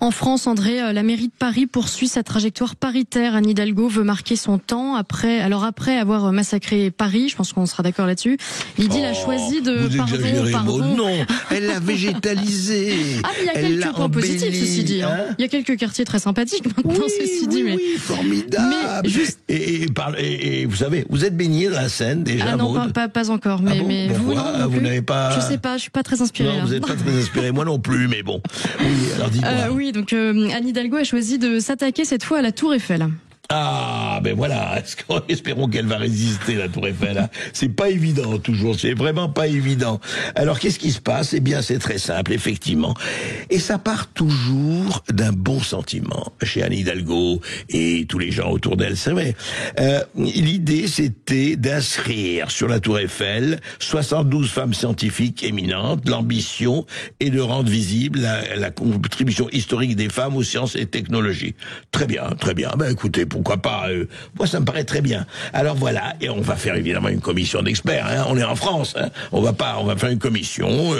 S9: En France, André, la mairie de Paris poursuit sa trajectoire paritaire. Anne Hidalgo veut marquer son temps après avoir massacré Paris. Je pense qu'on sera d'accord là-dessus. Lydie a choisi de...
S7: Vous exagérez, non, elle l'a végétalisé.
S9: Ah, mais il y a quelques points positifs, ceci dit. Hein. Il y a quelques quartiers très sympathiques maintenant, ceci dit. Mais...
S7: Oui, formidable.
S9: Mais juste...
S7: et vous savez, vous êtes baigné dans la Seine déjà,
S9: Ah non,
S7: Maud
S9: pas encore. Mais, mais vous, non,
S7: vous n'avez pas...
S9: Je sais pas, je suis pas très inspirée.
S7: Non,
S9: là.
S7: vous n'êtes pas très inspiré, moi non plus, mais bon. Oui, alors dites-moi.
S9: Oui, donc Anne Hidalgo a choisi de s'attaquer cette fois à la Tour Eiffel.
S7: Ah, ben voilà, espérons qu'elle va résister, la Tour Eiffel. Hein. C'est pas évident, toujours, c'est vraiment pas évident. Alors, qu'est-ce qui se passe? Eh bien, c'est très simple, effectivement. Et ça part toujours d'un bon sentiment chez Anne Hidalgo et tous les gens autour d'elle, c'est vrai. L'idée, c'était d'inscrire sur la Tour Eiffel 72 femmes scientifiques éminentes. L'ambition est de rendre visible la contribution historique des femmes aux sciences et technologies. Très bien, très bien. Ben, écoutez, pourquoi pas, moi ça me paraît très bien. Alors voilà, et on va faire évidemment une commission d'experts, hein. On est en France, hein. On va faire une commission,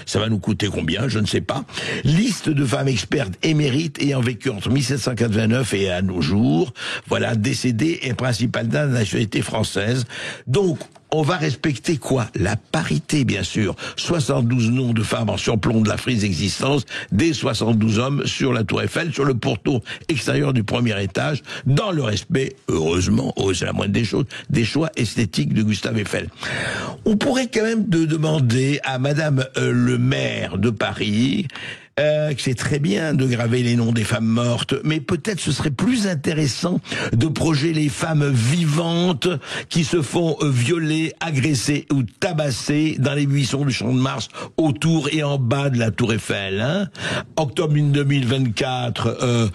S7: ça va nous coûter combien, je ne sais pas. Liste de femmes expertes émérites ayant vécu entre 1789 et à nos jours, voilà, décédées et principales dames de la nationalité française. Donc, on va respecter quoi? La parité, bien sûr. 72 noms de femmes en surplomb de la frise existence, des 72 hommes sur la Tour Eiffel, sur le pourtour extérieur du premier étage, dans le respect, heureusement, c'est la moindre des choses, des choix esthétiques de Gustave Eiffel. On pourrait quand même demander à Madame le maire de Paris, que c'est très bien de graver les noms des femmes mortes, mais peut-être ce serait plus intéressant de projeter les femmes vivantes qui se font violer, agresser ou tabasser dans les buissons du Champ de Mars, autour et en bas de la Tour Eiffel. Hein. Octobre 2024,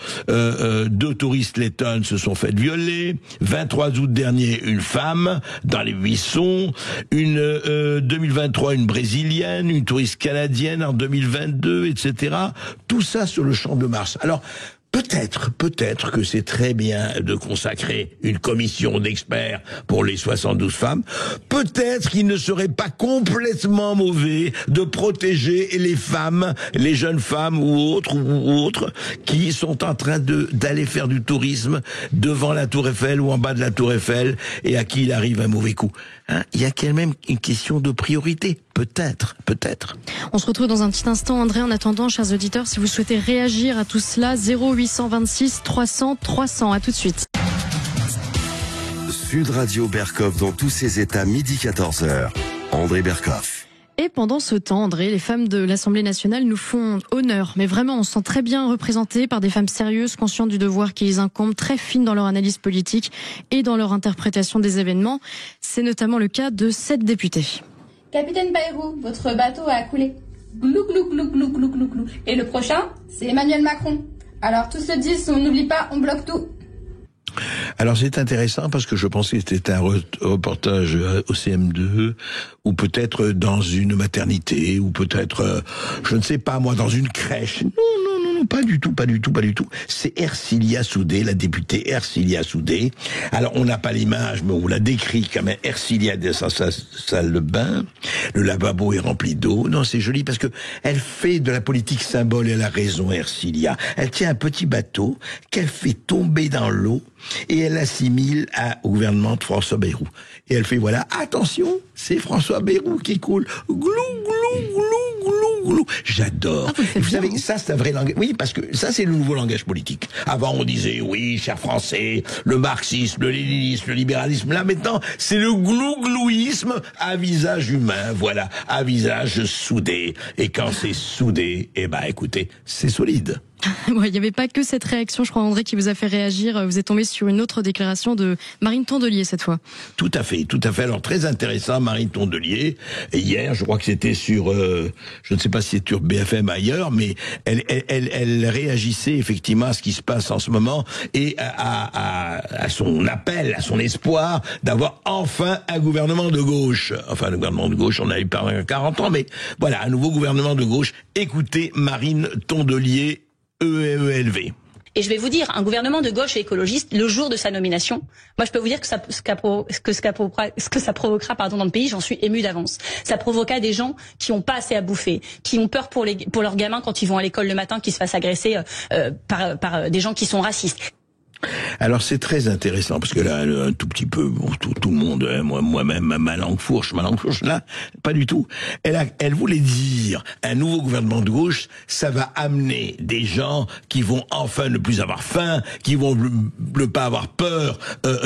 S7: 2 touristes lettonnes se sont fait violer. 23 août dernier, une femme dans les buissons. 2023, une brésilienne, une touriste canadienne en 2022, etc. Tout ça sur le Champ de Mars. Alors, peut-être que c'est très bien de consacrer une commission d'experts pour les 72 femmes. Peut-être qu'il ne serait pas complètement mauvais de protéger les femmes, les jeunes femmes ou autres, qui sont en train d'aller faire du tourisme devant la Tour Eiffel ou en bas de la Tour Eiffel et à qui il arrive un mauvais coup. Hein, il y a quand même une question de priorité. Peut-être.
S9: On se retrouve dans un petit instant, André. En attendant, chers auditeurs, si vous souhaitez réagir à tout cela, 0826 300 300. À tout de suite.
S1: Sud Radio Berkov dans tous ses états, midi 14h. André Berkov.
S9: Et pendant ce temps, André, les femmes de l'Assemblée nationale nous font honneur. Mais vraiment, on se sent très bien représentés par des femmes sérieuses, conscientes du devoir qui les incombe, très fines dans leur analyse politique et dans leur interprétation des événements. C'est notamment le cas de 7 députés.
S3: Capitaine Bayrou, votre bateau a coulé. Glou, glou, glou, glou, glou, glou, glou. Et le prochain, c'est Emmanuel Macron. Alors, tous le disent, on n'oublie pas, on bloque tout.
S7: Alors c'est intéressant parce que je pensais que c'était un reportage au CM2 ou peut-être dans une maternité ou peut-être, je ne sais pas moi, dans une crèche. Non, pas du tout. C'est Ercilia Soudé, la députée Ercilia Soudé. Alors on n'a pas l'image, mais on la décrit comme Ercilia de sa salle de bain. Le lavabo est rempli d'eau. Non, c'est joli parce que elle fait de la politique symbole et elle a raison, Ercilia. Elle tient un petit bateau qu'elle fait tomber dans l'eau et elle l'assimile au gouvernement de François Bayrou. Et elle fait, voilà, attention, c'est François Bayrou qui coule. Glou, glou, glou, glou, glou. J'adore. Vous savez, ça c'est un vrai langage. Oui, parce que ça c'est le nouveau langage politique. Avant on disait, oui, chers Français, le marxisme, le léninisme, le libéralisme. Là maintenant, c'est le glou-glouisme à visage humain. Voilà, à visage soudé. Et quand c'est soudé, eh ben écoutez, c'est solide.
S9: Ouais, il n'y avait pas que cette réaction, je crois, André, qui vous a fait réagir. Vous êtes tombé sur une autre déclaration de Marine Tondelier cette fois.
S7: Tout à fait. Alors très intéressant, Marine Tondelier. Et hier, je crois que c'était sur, je ne sais pas si c'est sur BFM ailleurs, mais elle réagissait effectivement à ce qui se passe en ce moment et à son appel, à son espoir d'avoir enfin un gouvernement de gauche. Enfin, un gouvernement de gauche, on a eu pendant 40 ans, mais voilà, un nouveau gouvernement de gauche. Écoutez Marine Tondelier. EELV.
S6: Et je vais vous dire, un gouvernement de gauche et écologiste, le jour de sa nomination, moi je peux vous dire que ce que ça provoquera dans le pays, j'en suis émue d'avance. Ça provoquera des gens qui ont pas assez à bouffer, qui ont peur pour leurs gamins quand ils vont à l'école le matin, qu'ils se fassent agresser par des gens qui sont racistes.
S7: Alors c'est très intéressant parce que là, un tout petit peu, bon, tout le monde, moi-même, ma langue fourche, là, pas du tout. Elle voulait dire, un nouveau gouvernement de gauche, ça va amener des gens qui vont enfin ne plus avoir faim, qui vont ne pas avoir peur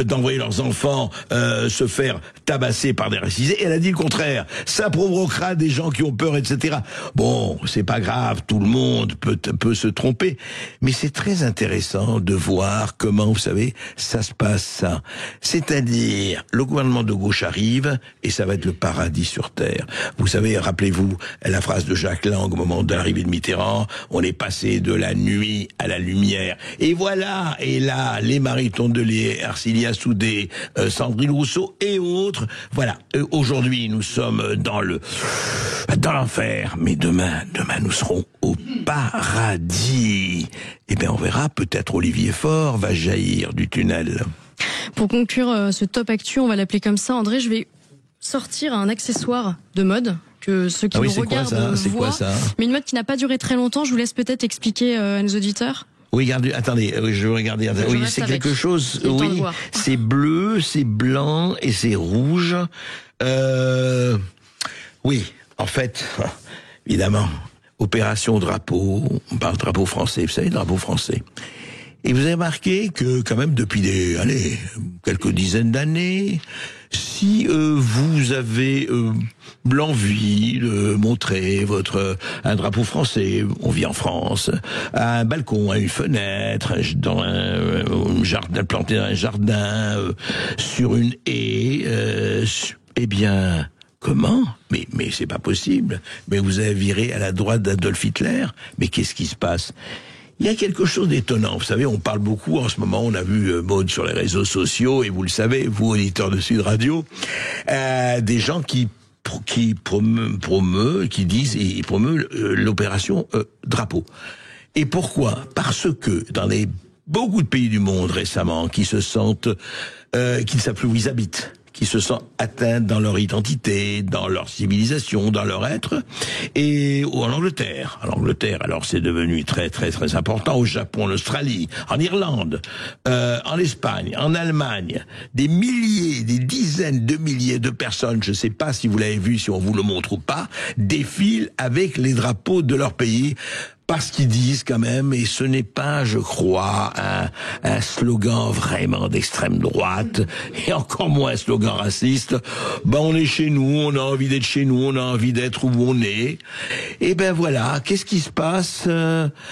S7: d'envoyer leurs enfants se faire tabasser par des racisés. Elle a dit le contraire. Ça provoquera des gens qui ont peur, etc. Bon, c'est pas grave, tout le monde peut se tromper, mais c'est très intéressant de voir comment, vous savez, ça se passe, ça. C'est-à-dire, le gouvernement de gauche arrive, et ça va être le paradis sur Terre. Vous savez, rappelez-vous la phrase de Jacques Lang au moment de l'arrivée de Mitterrand, on est passé de la nuit à la lumière. Et voilà, et là, les Marie Tondelier, Arcilia Soudé, Sandrine Rousseau et autres, voilà. Aujourd'hui, nous sommes dans l'enfer, mais demain, nous serons au paradis. Eh bien, on verra, peut-être Olivier Faure va jaillir du tunnel.
S9: Pour conclure ce top actu, on va l'appeler comme ça, André, je vais sortir un accessoire de mode que ceux qui nous regardent voient, mais une mode qui n'a pas duré très longtemps. Je vous laisse peut-être expliquer à nos auditeurs.
S7: Oui, attendez, je vais regarder. Oui, c'est quelque chose, oui, c'est bleu, c'est blanc et c'est rouge. Oui, en fait, évidemment, opération drapeau, on parle drapeau français, vous savez, drapeau français. Et vous avez remarqué que quand même depuis quelques dizaines d'années, si vous avez l'envie de montrer un drapeau français, on vit en France, à un balcon, à une fenêtre, dans un jardin, planté dans un jardin, sur une haie, eh bien, comment ? Mais c'est pas possible. Mais vous avez viré à la droite d'Adolf Hitler. Mais qu'est-ce qui se passe ? Il y a quelque chose d'étonnant. Vous savez, on parle beaucoup en ce moment, on a vu Maud sur les réseaux sociaux, et vous le savez, vous, auditeurs de Sud Radio, des gens qui promeuvent l'opération drapeau. Et pourquoi ? Parce que dans beaucoup de pays du monde récemment qui se sentent, qui ne savent plus où ils habitent, qui se sentent atteints dans leur identité, dans leur civilisation, dans leur être, et en Angleterre. Alors c'est devenu très très très important, au Japon, en Australie, en Irlande, en Espagne, en Allemagne, des milliers, des dizaines de milliers de personnes, je ne sais pas si vous l'avez vu, si on vous le montre ou pas, défilent avec les drapeaux de leur pays. Parce qu'ils disent quand même, et ce n'est pas, je crois, un slogan vraiment d'extrême droite, et encore moins un slogan raciste, on est chez nous, on a envie d'être chez nous, on a envie d'être où on est. Et ben voilà, qu'est-ce qui se passe ? On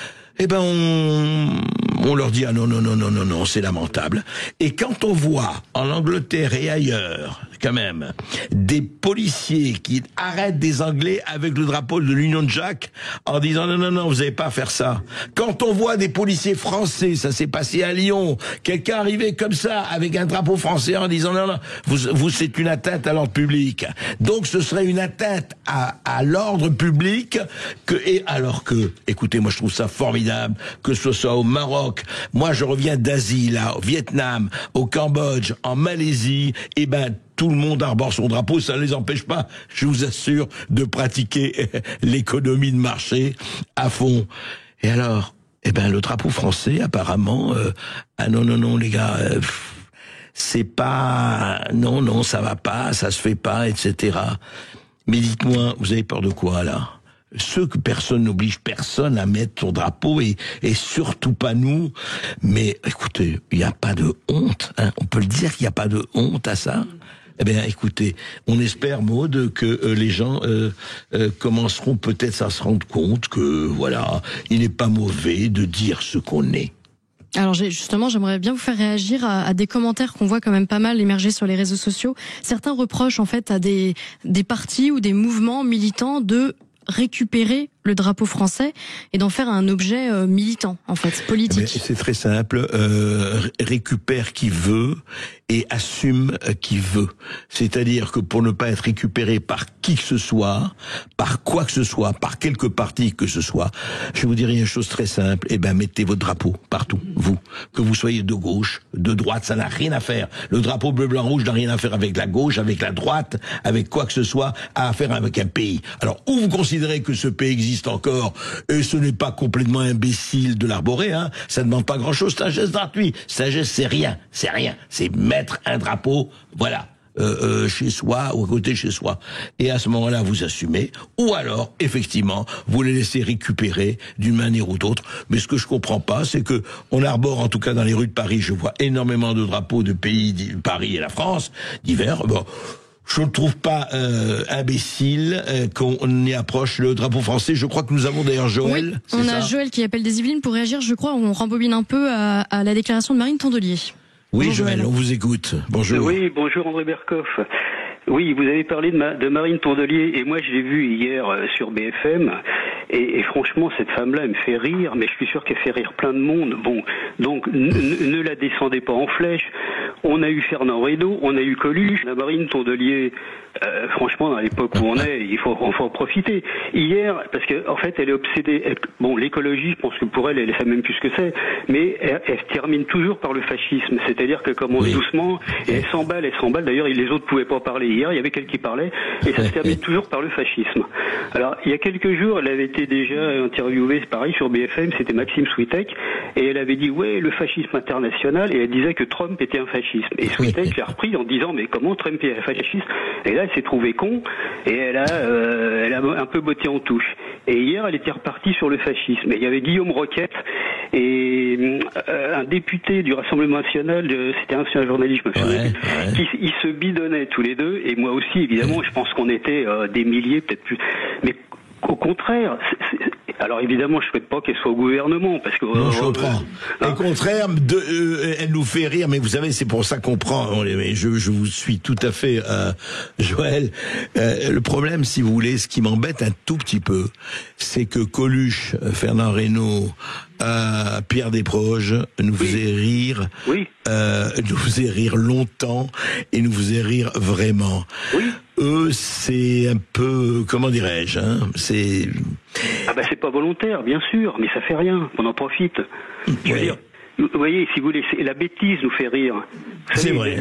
S7: leur dit non, c'est lamentable. Et quand on voit en Angleterre et ailleurs, quand même, des policiers qui arrêtent des Anglais avec le drapeau de l'Union Jack en disant non, vous n'avez pas à faire ça. Quand on voit des policiers français, ça s'est passé à Lyon, quelqu'un arrivait comme ça avec un drapeau français en disant non, vous c'est une atteinte à l'ordre public. Donc ce serait une atteinte à l'ordre public alors que, écoutez, moi je trouve ça formidable que ce soit au Maroc. Moi je reviens d'Asie, là, au Vietnam, au Cambodge, en Malaisie, tout le monde arbore son drapeau, ça ne les empêche pas, je vous assure, de pratiquer l'économie de marché à fond. Et alors, le drapeau français, apparemment, non, les gars, c'est pas, non, ça va pas, ça se fait pas, etc. Mais dites-moi, vous avez peur de quoi, là ? Ceux que personne n'oblige personne à mettre son drapeau et surtout pas nous. Mais écoutez, il n'y a pas de honte, hein. On peut le dire qu'il n'y a pas de honte à ça. Eh bien, écoutez, on espère, Maud, que les gens commenceront peut-être à se rendre compte que, voilà, il n'est pas mauvais de dire ce qu'on est.
S9: Alors justement, j'aimerais bien vous faire réagir à des commentaires qu'on voit quand même pas mal émerger sur les réseaux sociaux. Certains reprochent en fait à des partis ou des mouvements militants de récupérer le drapeau français et d'en faire un objet militant, en fait, politique.
S7: C'est très simple. Récupère qui veut et assume qui veut. C'est-à-dire que pour ne pas être récupéré par qui que ce soit, par quoi que ce soit, par quelque parti que ce soit, je vous dirais une chose très simple, mettez votre drapeau partout, vous. Que vous soyez de gauche, de droite, ça n'a rien à faire. Le drapeau bleu, blanc, rouge n'a rien à faire avec la gauche, avec la droite, avec quoi que ce soit, à faire avec un pays. Alors, où vous considérez que ce pays existe encore, et ce n'est pas complètement imbécile de l'arborer, ça ne demande pas grand-chose, c'est un geste gratuit. C'est un geste, c'est rien. C'est mettre un drapeau, voilà. Chez soi ou à côté de chez soi. Et à ce moment-là, vous assumez, ou alors, effectivement, vous les laissez récupérer d'une manière ou d'autre. Mais ce que je comprends pas, c'est que on arbore, en tout cas dans les rues de Paris, je vois énormément de drapeaux de pays, Paris et la France, divers. Bon, je ne trouve pas imbécile qu'on y approche le drapeau français. Je crois que nous avons d'ailleurs Joël.
S9: Oui, on a Joël qui appelle des Yvelines pour réagir. Je crois on rembobine un peu à la déclaration de Marine Tondelier.
S7: Oui, Joël, on vous écoute. Bonjour.
S11: Oui, bonjour André Berkoff. Oui, vous avez parlé de Marine Tondelier, et moi je l'ai vue hier sur BFM, et franchement cette femme-là elle me fait rire, mais je suis sûr qu'elle fait rire plein de monde. Bon, donc ne la descendez pas en flèche. On a eu Fernand Reynaud, on a eu Coluche, la Marine Tondelier. Franchement, dans l'époque où on est, il faut en profiter. Hier, parce que en fait, elle est obsédée. Bon, l'écologie, je pense que pour elle, elle sait même plus ce que c'est, mais elle termine toujours par le fascisme. C'est-à-dire qu'elle commence doucement et elle s'emballe. D'ailleurs, les autres pouvaient pas parler hier. Il y avait quelqu'un qui parlait et ça se termine toujours par le fascisme. Alors, il y a quelques jours, elle avait été déjà interviewée, pareil sur BFM. C'était Maxime Switek et elle avait dit ouais, le fascisme international, et elle disait que Trump était un fascisme. Et Switek l'a repris en disant mais comment Trump est un fasciste? Et là, elle s'est trouvée con et elle a un peu botté en touche. Et hier, elle était repartie sur le fascisme. Et il y avait Guillaume Roquette et un député du Rassemblement National, c'était un journaliste, je me souviens, qui se bidonnaient tous les deux. Et moi aussi, évidemment, je pense qu'on était des milliers, peut-être plus. Mais au contraire, alors évidemment, je souhaite pas qu'elle soit au gouvernement, parce que...
S7: Non, je comprends. Au contraire, elle nous fait rire, mais vous savez, c'est pour ça qu'on prend... Je vous suis tout à fait, Joël. Le problème, si vous voulez, ce qui m'embête un tout petit peu, c'est que Coluche, Fernand Reynaud, Pierre Desproges nous faisait rire, nous faisait rire longtemps, et nous faisait rire vraiment. Oui. Eux, c'est un peu, comment dirais-je, c'est...
S11: c'est pas volontaire, bien sûr, mais ça fait rien, on en profite. Je veux dire, vous voyez, si vous voulez, la bêtise nous fait rire.
S7: C'est vrai.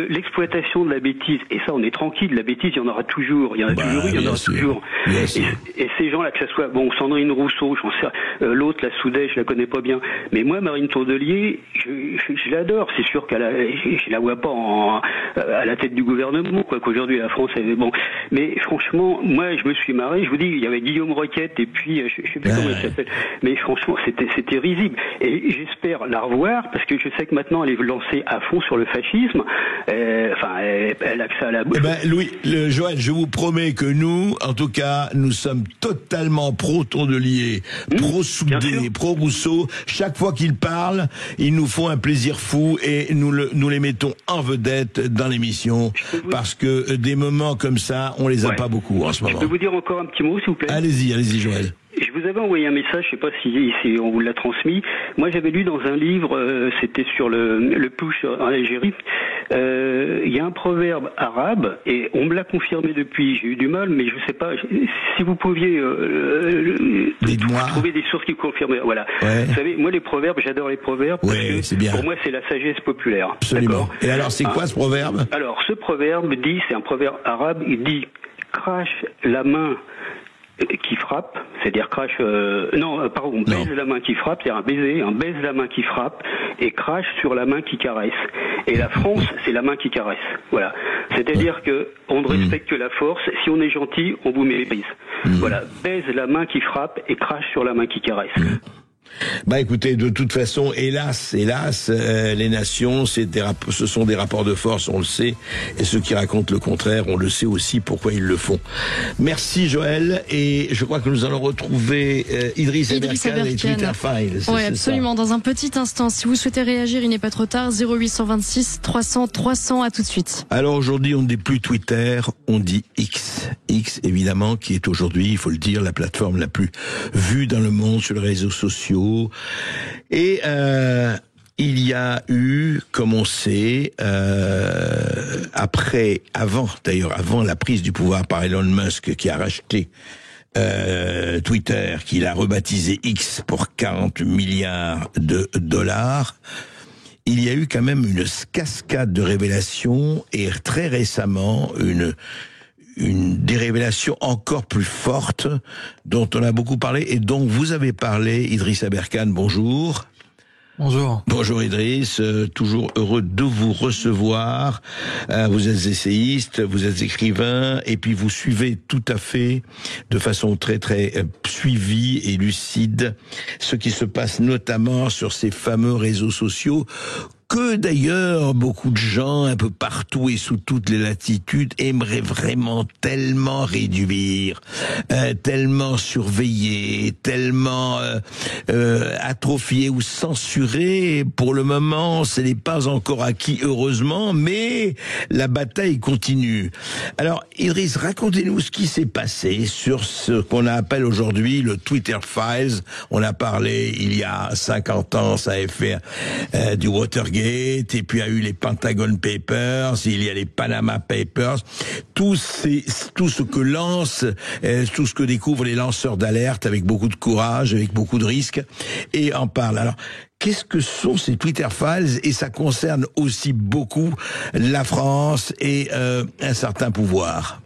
S11: L'exploitation de la bêtise, et ça, on est tranquille, la bêtise, il y en aura toujours. Il y en a toujours eu, il y en aura toujours. Et ces gens-là, que ce soit, bon, Sandrine Rousseau, l'autre, la Soudet, je la connais pas bien. Mais moi, Marine Tondelier, je l'adore. C'est sûr je la vois pas à la tête du gouvernement, quoi, qu'aujourd'hui, la France, bon. Mais franchement, moi, je me suis marré. Je vous dis, il y avait Guillaume Roquette, et puis, je sais plus comment il s'appelle. Mais franchement, c'était risible. Et j'espère la revoir, parce que je sais que maintenant, elle est lancée à fond sur le fascisme. Elle a que ça à la bouche.
S7: Louis, Joël, je vous promets que nous, en tout cas, nous sommes totalement pro-Tondelier, pro-Soudé, pro-Rousseau. Chaque fois qu'ils parlent, ils nous font un plaisir fou et nous les mettons en vedette dans l'émission, parce que des moments comme ça, on les a pas beaucoup en ce moment.
S11: Je peux vous dire encore un petit mot, s'il vous plaît?
S7: Allez-y, Joël.
S11: Je vous avais envoyé un message, je sais pas si on vous l'a transmis. Moi, j'avais lu dans un livre, c'était sur le push en Algérie. Il y a un proverbe arabe, et on me l'a confirmé depuis. J'ai eu du mal, mais je sais pas si vous pouviez trouver des sources qui confirment. Voilà. Vous savez, moi, les proverbes, j'adore les proverbes. Parce que c'est bien. Pour moi, c'est la sagesse populaire.
S7: Absolument. Et alors, c'est quoi ce proverbe?
S11: Alors, ce proverbe dit, c'est un proverbe arabe. Il dit crache la main qui frappe, c'est-à-dire crache, baise la main qui frappe, c'est-à-dire baise la main qui frappe et crache sur la main qui caresse. Et la France, c'est la main qui caresse. Voilà. C'est-à-dire que on ne respecte que la force. Si on est gentil, on vous méprise. Voilà. Baise la main qui frappe et crache sur la main qui caresse.
S7: Bah écoutez, de toute façon, hélas, les nations, ce sont des rapports de force, on le sait, et ceux qui racontent le contraire, on le sait aussi pourquoi ils le font. Merci Joël, et je crois que nous allons retrouver Idriss Aberkane et Twitter Files.
S9: Oui, absolument, dans un petit instant. Si vous souhaitez réagir, il n'est pas trop tard, 0826 300 300, à tout de suite.
S7: Alors aujourd'hui, on ne dit plus Twitter, on dit X. X, évidemment, qui est aujourd'hui, il faut le dire, la plateforme la plus vue dans le monde sur les réseaux sociaux. Et il y a eu, comme on sait, avant la prise du pouvoir par Elon Musk, qui a racheté Twitter, qu'il a rebaptisé X pour 40 milliards de dollars, il y a eu quand même une cascade de révélations, et très récemment des révélations encore plus fortes dont on a beaucoup parlé et dont vous avez parlé. Idriss Aberkane, bonjour.
S12: Bonjour.
S7: Bonjour Idriss, toujours heureux de vous recevoir. Vous êtes essayiste, vous êtes écrivain, et puis vous suivez tout à fait, de façon très très suivie et lucide, ce qui se passe notamment sur ces fameux réseaux sociaux que d'ailleurs beaucoup de gens un peu partout et sous toutes les latitudes aimeraient vraiment tellement réduire, tellement surveiller, tellement atrophier ou censurer. Pour le moment, ce n'est pas encore acquis, heureusement, mais la bataille continue. Alors Idriss, racontez-nous ce qui s'est passé sur ce qu'on appelle aujourd'hui le Twitter Files. On a parlé il y a 50 ans, ça avait fait du Watergate, et puis il y a eu les Pentagon Papers, il y a les Panama Papers, tout ce que découvrent les lanceurs d'alerte avec beaucoup de courage, avec beaucoup de risques, et en parlent. Alors, qu'est-ce que sont ces Twitter Files? Et ça concerne aussi beaucoup la France et un certain pouvoir.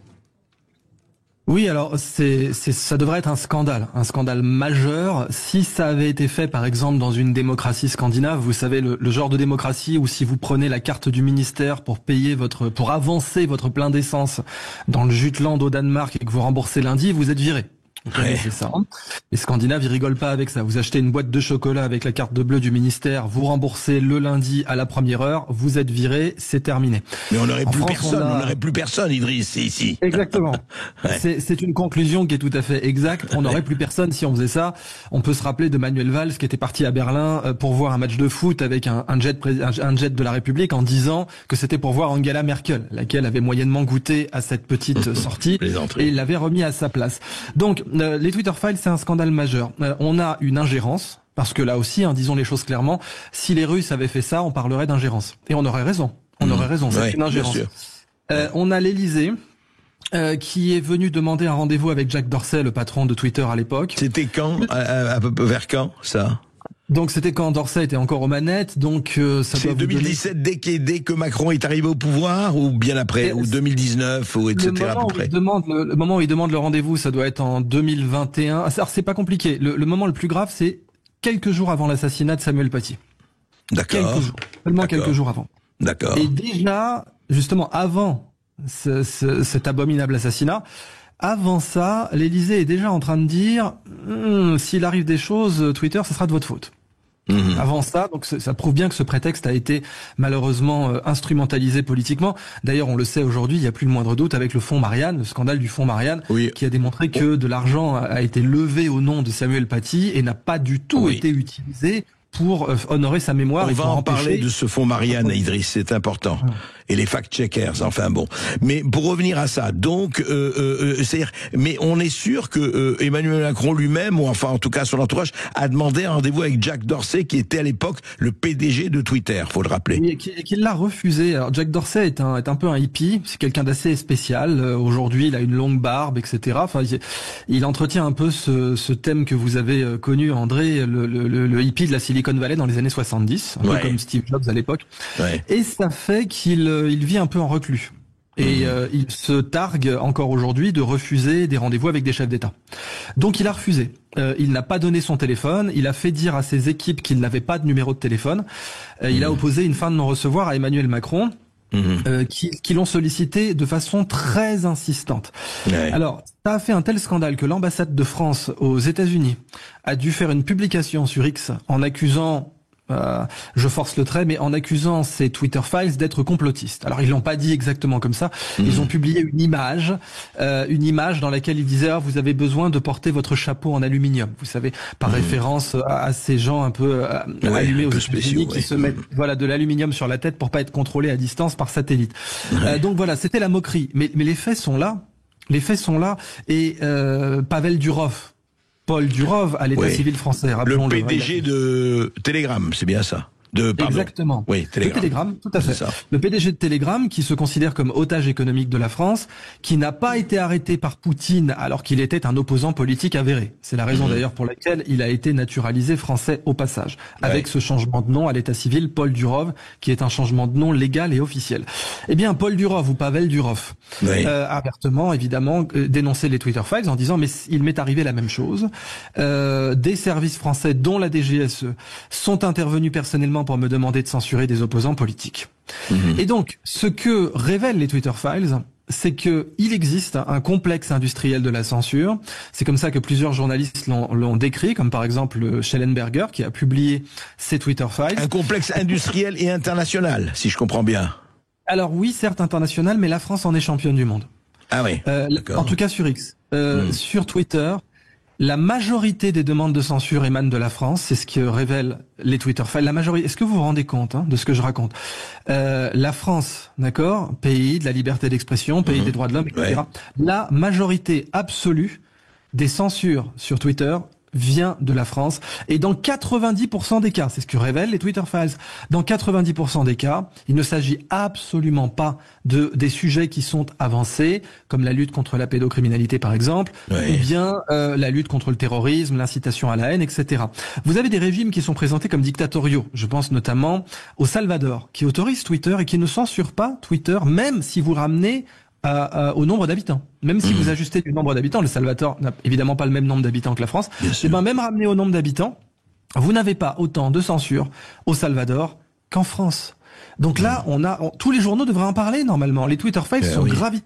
S12: Oui, alors ça devrait être un scandale majeur. Si ça avait été fait, par exemple, dans une démocratie scandinave, vous savez, le genre de démocratie où si vous prenez la carte du ministère pour avancer votre plein d'essence dans le Jutland au Danemark et que vous remboursez lundi, vous êtes viré. C'est ça. Les Scandinaves, ils rigolent pas avec ça. Vous achetez une boîte de chocolat avec la carte bleue du ministère, vous remboursez le lundi à la première heure, vous êtes viré, c'est terminé.
S7: Mais on n'aurait plus personne, Idriss, ici.
S12: Exactement. C'est une conclusion qui est tout à fait exacte. On n'aurait plus personne si on faisait ça. On peut se rappeler de Manuel Valls qui était parti à Berlin pour voir un match de foot avec un jet de la République en disant que c'était pour voir Angela Merkel, laquelle avait moyennement goûté à cette petite sortie et il l'avait remis à sa place. Donc, les Twitter Files, c'est un scandale majeur. On a une ingérence, parce que là aussi, disons les choses clairement, si les Russes avaient fait ça, on parlerait d'ingérence. Et on aurait raison. C'est une ingérence. On a l'Élysée, qui est venu demander un rendez-vous avec Jack Dorsey, le patron de Twitter à l'époque.
S7: C'était quand? À peu près vers quand, ça?
S12: Donc c'était quand Dorsey était encore aux manettes, donc ça doit vous
S7: 2017 donner... dès que Macron est arrivé au pouvoir, ou bien après, ou 2019, ou etc.
S12: Le moment où il demande le rendez-vous, ça doit être en 2021. Alors c'est pas compliqué. Le moment le plus grave, c'est quelques jours avant l'assassinat de Samuel Paty.
S7: D'accord.
S12: Quelques jours avant.
S7: D'accord.
S12: Et déjà, justement, avant cet abominable assassinat, avant ça, l'Élysée est déjà en train de dire s'il arrive des choses, Twitter, ça sera de votre faute. Avant ça, donc ça prouve bien que ce prétexte a été malheureusement instrumentalisé politiquement. D'ailleurs, on le sait aujourd'hui, il n'y a plus le moindre doute avec le fonds Marianne, le scandale du fonds Marianne, qui a démontré que de l'argent a été levé au nom de Samuel Paty et n'a pas du tout été utilisé pour honorer sa mémoire.
S7: On va en parler de ce fonds Marianne, Idriss, c'est important. Et les fact-checkers, enfin bon. Mais pour revenir à ça, donc, c'est-à-dire, mais on est sûr que Emmanuel Macron lui-même, ou enfin en tout cas son entourage, a demandé un rendez-vous avec Jack Dorsey, qui était à l'époque le PDG de Twitter, faut le rappeler.
S12: Et qu'il l'a refusé. Alors Jack Dorsey est un peu un hippie, c'est quelqu'un d'assez spécial. Aujourd'hui, il a une longue barbe, etc. Enfin, il entretient un peu ce thème que vous avez connu, André, le hippie de la Silicon Valley dans les années 70, un peu comme Steve Jobs à l'époque. Et ça fait qu'il vit un peu en reclus. Et il se targue encore aujourd'hui de refuser des rendez-vous avec des chefs d'État. Donc il a refusé. Il n'a pas donné son téléphone. Il a fait dire à ses équipes qu'il n'avait pas de numéro de téléphone. Il a opposé une fin de non-recevoir à Emmanuel Macron. qui l'ont sollicité de façon très insistante. Alors, ça a fait un tel scandale que l'ambassade de France aux États-Unis a dû faire une publication sur X en accusant, je force le trait, mais en accusant ces Twitter Files d'être complotistes. Alors, ils l'ont pas dit exactement comme ça. Ils ont publié une image dans laquelle ils disaient vous avez besoin de porter votre chapeau en aluminium. Vous savez, par référence à ces gens un peu allumés aux États-Unis qui se mettent de l'aluminium sur la tête pour pas être contrôlés à distance par satellite. Donc voilà, c'était la moquerie. Mais les faits sont là. Les faits sont là. Et Pavel Durov, Paul Durov à l'état civil français, rappelons-le.
S7: Le PDG de Telegram, c'est bien ça.
S12: Exactement.
S7: Oui, Telegram.
S12: Telegram, tout à fait. Le PDG de Telegram, qui se considère comme otage économique de la France, qui n'a pas été arrêté par Poutine alors qu'il était un opposant politique avéré. C'est la raison d'ailleurs pour laquelle il a été naturalisé français au passage. Avec ce changement de nom à l'état civil, Paul Durov, qui est un changement de nom légal et officiel. Eh bien, Paul Durov ou Pavel Durov a ouvertement, évidemment, dénoncé les Twitter Files en disant mais il m'est arrivé la même chose. Des services français, dont la DGSE, sont intervenus personnellement pour me demander de censurer des opposants politiques. Et donc, ce que révèlent les Twitter Files, c'est que il existe un complexe industriel de la censure. C'est comme ça que plusieurs journalistes l'ont décrit, comme par exemple Schellenberger, qui a publié ces Twitter Files. Un
S7: complexe industriel et international, si je comprends bien.
S12: Alors oui, certes international, mais la France en est championne du monde.
S7: Ah oui,
S12: en tout cas sur X. Sur Twitter, la majorité des demandes de censure émanent de la France, c'est ce que révèlent les Twitter Files. La majorité. Est-ce que vous vous rendez compte de ce que je raconte ? La France, d'accord, pays de la liberté d'expression, pays des droits de l'homme, etc. La majorité absolue des censures sur Twitter vient de la France. Et dans 90% des cas, c'est ce que révèlent les Twitter Files, dans 90% des cas, il ne s'agit absolument pas des sujets qui sont avancés, comme la lutte contre la pédocriminalité par exemple, ou bien la lutte contre le terrorisme, l'incitation à la haine, etc. Vous avez des régimes qui sont présentés comme dictatoriaux. Je pense notamment au Salvador, qui autorise Twitter et qui ne censure pas Twitter, même si vous ramenez au nombre d'habitants. Même si vous ajustez du nombre d'habitants, le Salvador n'a évidemment pas le même nombre d'habitants que la France, et même ramené au nombre d'habitants, vous n'avez pas autant de censure au Salvador qu'en France. Donc là, tous les journaux devraient en parler normalement. Les Twitter Files sont gravissants.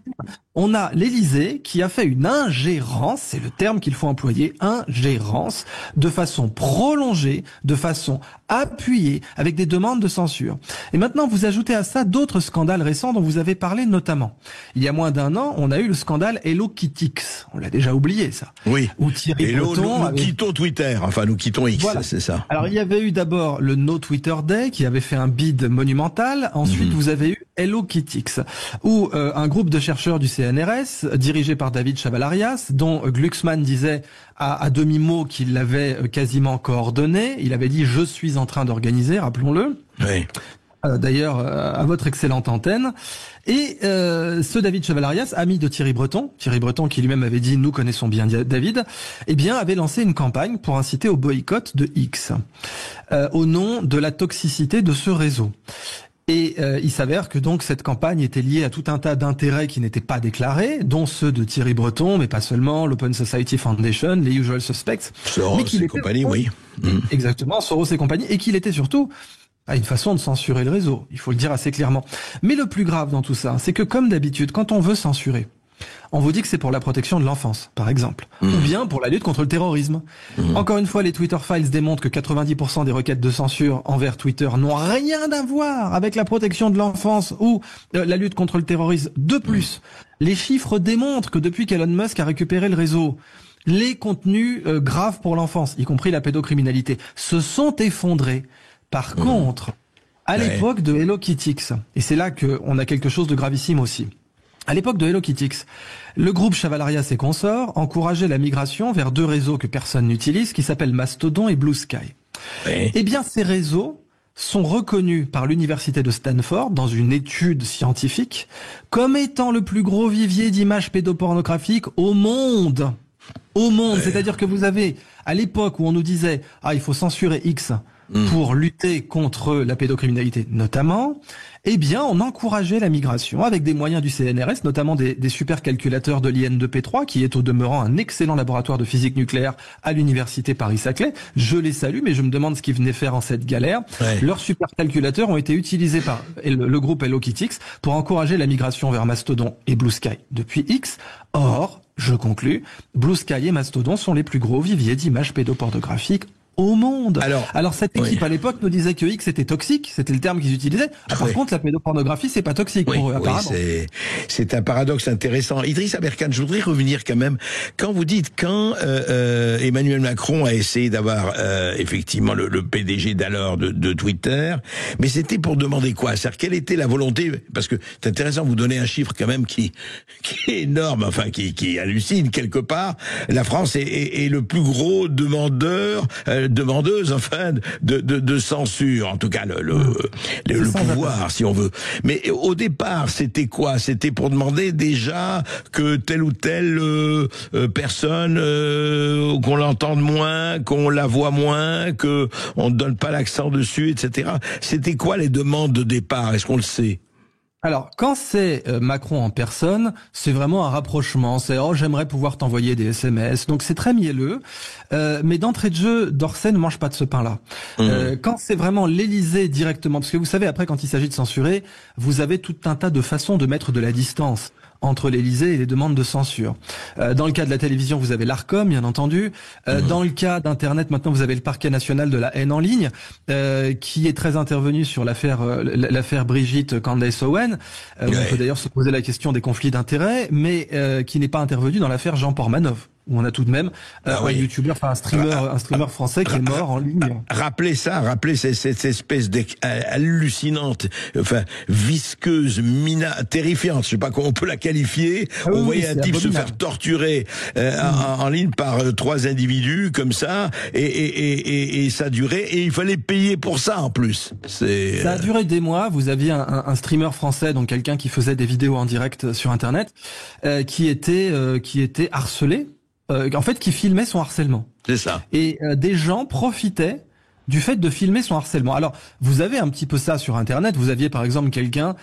S12: On a l'Élysée qui a fait une ingérence, c'est le terme qu'il faut employer, ingérence, de façon prolongée, de façon appuyée, avec des demandes de censure. Et maintenant, vous ajoutez à ça d'autres scandales récents dont vous avez parlé notamment. Il y a moins d'un an, on a eu le scandale HelloKittix. On l'a déjà oublié, ça.
S7: Oui.
S12: Où Thierry Breton
S7: nous quittons Twitter, enfin nous quittons X, c'est ça.
S12: Alors il y avait eu d'abord le No Twitter Day qui avait fait un bid monumental. Ensuite, vous avez eu HelloKittix, où un groupe de chercheurs du CNRS, dirigé par David Chavalarias, dont Glucksmann disait à demi-mot qu'il l'avait quasiment coordonné. Il avait dit « je suis en train d'organiser », rappelons-le.
S7: Oui.
S12: D'ailleurs, à votre excellente antenne. Et ce David Chavalarias, ami de Thierry Breton qui lui-même avait dit « nous connaissons bien David », eh bien, avait lancé une campagne pour inciter au boycott de X, au nom de la toxicité de ce réseau. Et il s'avère que donc cette campagne était liée à tout un tas d'intérêts qui n'étaient pas déclarés, dont ceux de Thierry Breton, mais pas seulement, l'Open Society Foundation, les Usual Suspects.
S7: Soros et compagnie, oui.
S12: Exactement, Soros et compagnie, et qu'il était surtout à une façon de censurer le réseau, il faut le dire assez clairement. Mais le plus grave dans tout ça, c'est que comme d'habitude, quand on veut censurer, on vous dit que c'est pour la protection de l'enfance, par exemple, ou bien pour la lutte contre le terrorisme. Encore une fois, les Twitter Files démontrent que 90% des requêtes de censure envers Twitter n'ont rien à voir avec la protection de l'enfance ou la lutte contre le terrorisme. De plus, les chiffres démontrent que depuis qu'Elon Musk a récupéré le réseau, les contenus graves pour l'enfance, y compris la pédocriminalité, se sont effondrés. Par contre, à l'époque de HelloKittix, et c'est là qu'on a quelque chose de gravissime aussi, à l'époque de HelloKittix, le groupe Chavalarias et consorts encourageait la migration vers deux réseaux que personne n'utilise, qui s'appellent Mastodon et Blue Sky. Eh bien, ces réseaux sont reconnus par l'université de Stanford dans une étude scientifique comme étant le plus gros vivier d'images pédopornographiques au monde. Au monde, c'est-à-dire que vous avez, à l'époque où on nous disait « Ah, il faut censurer X », pour lutter contre la pédocriminalité notamment, eh bien, on encourageait la migration avec des moyens du CNRS, notamment des supercalculateurs de l'IN2P3, qui est au demeurant un excellent laboratoire de physique nucléaire à l'université Paris-Saclay. Je les salue, mais je me demande ce qu'ils venaient faire en cette galère. Ouais. Leurs supercalculateurs ont été utilisés par le groupe Hello-Kitty pour encourager la migration vers Mastodon et Blue Sky depuis X. Or, je conclus, Blue Sky et Mastodon sont les plus gros viviers d'images pédopornographiques au monde. Alors cette équipe à l'époque nous disait que X était toxique, c'était le terme qu'ils utilisaient. Par contre, la pédopornographie, c'est pas toxique pour eux, apparemment.
S7: C'est un paradoxe intéressant. Idriss Aberkane, je voudrais revenir quand même. Quand vous dites Emmanuel Macron a essayé d'avoir effectivement le PDG d'alors de Twitter, mais c'était pour demander quoi? C'est-à-dire quelle était la volonté? Parce que c'est intéressant, vous donnez un chiffre quand même qui est énorme, enfin qui hallucine quelque part. La France est le plus gros demandeuse enfin de censure, en tout cas le pouvoir si on veut. Mais au départ c'était quoi? C'était pour demander déjà que telle ou telle personne qu'on l'entende moins, qu'on la voit moins, que on ne donne pas l'accent dessus, etc. C'était quoi les demandes de départ? Est-ce qu'on le sait?
S12: Alors, quand c'est Macron en personne, c'est vraiment un rapprochement. C'est « Oh, j'aimerais pouvoir t'envoyer des SMS ». Donc, c'est très mielleux. Mais d'entrée de jeu, d'Orsay ne mange pas de ce pain-là. Quand c'est vraiment l'Élysée directement, parce que vous savez, après, quand il s'agit de censurer, vous avez tout un tas de façons de mettre de la distance entre l'Élysée et les demandes de censure. Dans le cas de la télévision, vous avez l'Arcom, bien entendu. Dans le cas d'Internet, maintenant, vous avez le parquet national de la haine en ligne, qui est très intervenu sur l'affaire Brigitte Candace Owen. On peut d'ailleurs se poser la question des conflits d'intérêts, mais qui n'est pas intervenu dans l'affaire Jean Portmanov, où on a tout de même un youtubeur, enfin un streamer français qui est mort en ligne.
S7: Rappelez cette espèce hallucinante, enfin visqueuse, terrifiante, je sais pas comment on peut la qualifier. On voyait un type se faire torturer en ligne par 3 individus comme ça, et ça durait, et il fallait payer pour ça en plus.
S12: Ça a duré des mois. Vous aviez un streamer français, donc quelqu'un qui faisait des vidéos en direct sur Internet, qui était harcelé. En fait, qui filmait son harcèlement.
S7: C'est ça.
S12: Et des gens profitaient du fait de filmer son harcèlement. Alors, vous avez un petit peu ça sur Internet. Vous aviez par exemple quelqu'un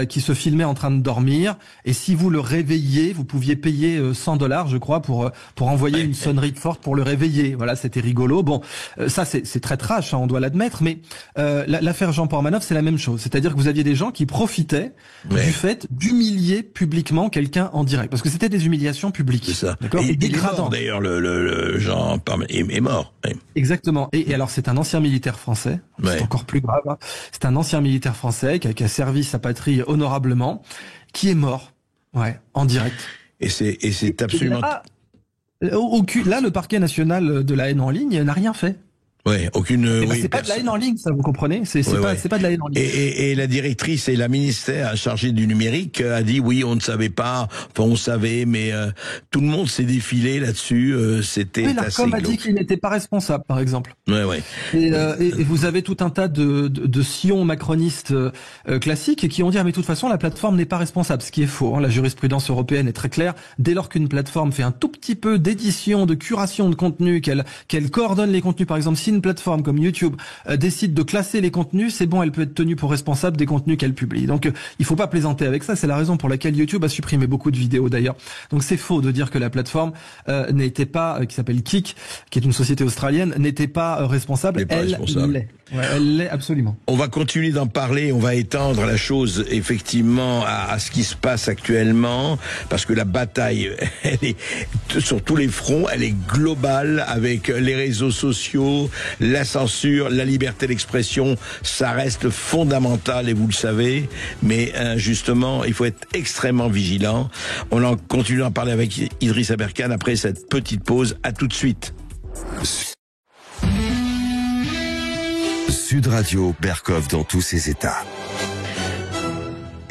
S12: qui se filmait en train de dormir, et si vous le réveilliez, vous pouviez payer $100, je crois, pour envoyer une sonnerie forte pour le réveiller. Voilà, c'était rigolo. Bon, ça c'est très trash, hein, on doit l'admettre. Mais l'affaire Jean Portmanov, c'est la même chose. C'est-à-dire que vous aviez des gens qui profitaient du fait d'humilier publiquement quelqu'un en direct, parce que c'était des humiliations publiques.
S7: C'est ça.
S12: D'accord.
S7: Et dégradant. D'ailleurs, le Jean Portmanov est mort. Oui.
S12: Exactement. Et alors, c'est un ancien militaire français, c'est encore plus grave, hein. C'est un ancien militaire français qui a servi sa patrie honorablement, qui est mort, en direct.
S7: Et c'est absolument...
S12: Là, le parquet national de la haine en ligne n'a rien fait. C'est pas de la haine en ligne, ça, vous comprenez? C'est pas de la haine en ligne.
S7: Et la directrice et la ministère chargée du numérique a dit oui, on ne savait pas, enfin on savait, mais tout le monde s'est défilé là-dessus. C'était assez
S12: l'Arcom a dit qu'il n'était pas responsable, par exemple.
S7: Et
S12: vous avez tout un tas de sillons macronistes classiques qui ont dit mais de toute façon la plateforme n'est pas responsable, ce qui est faux. Hein. La jurisprudence européenne est très claire. Dès lors qu'une plateforme fait un tout petit peu d'édition, de curation de contenu, qu'elle coordonne les contenus, par exemple, si une plateforme comme YouTube décide de classer les contenus, c'est bon, elle peut être tenue pour responsable des contenus qu'elle publie. Donc il faut pas plaisanter avec ça, c'est la raison pour laquelle YouTube a supprimé beaucoup de vidéos d'ailleurs. Donc c'est faux de dire que la plateforme n'était pas, qui s'appelle Kik, qui est une société australienne, n'était pas responsable. Elle l'est. Elle l'est absolument.
S7: On va continuer d'en parler, on va étendre la chose effectivement à ce qui se passe actuellement, parce que la bataille, elle est sur tous les fronts, elle est globale, avec les réseaux sociaux, la censure, la liberté d'expression, ça reste fondamental et vous le savez, mais justement, il faut être extrêmement vigilant. On en continue à en parler avec Idriss Aberkane après cette petite pause. À tout de suite.
S1: Sud Radio, Berkov dans tous ses états.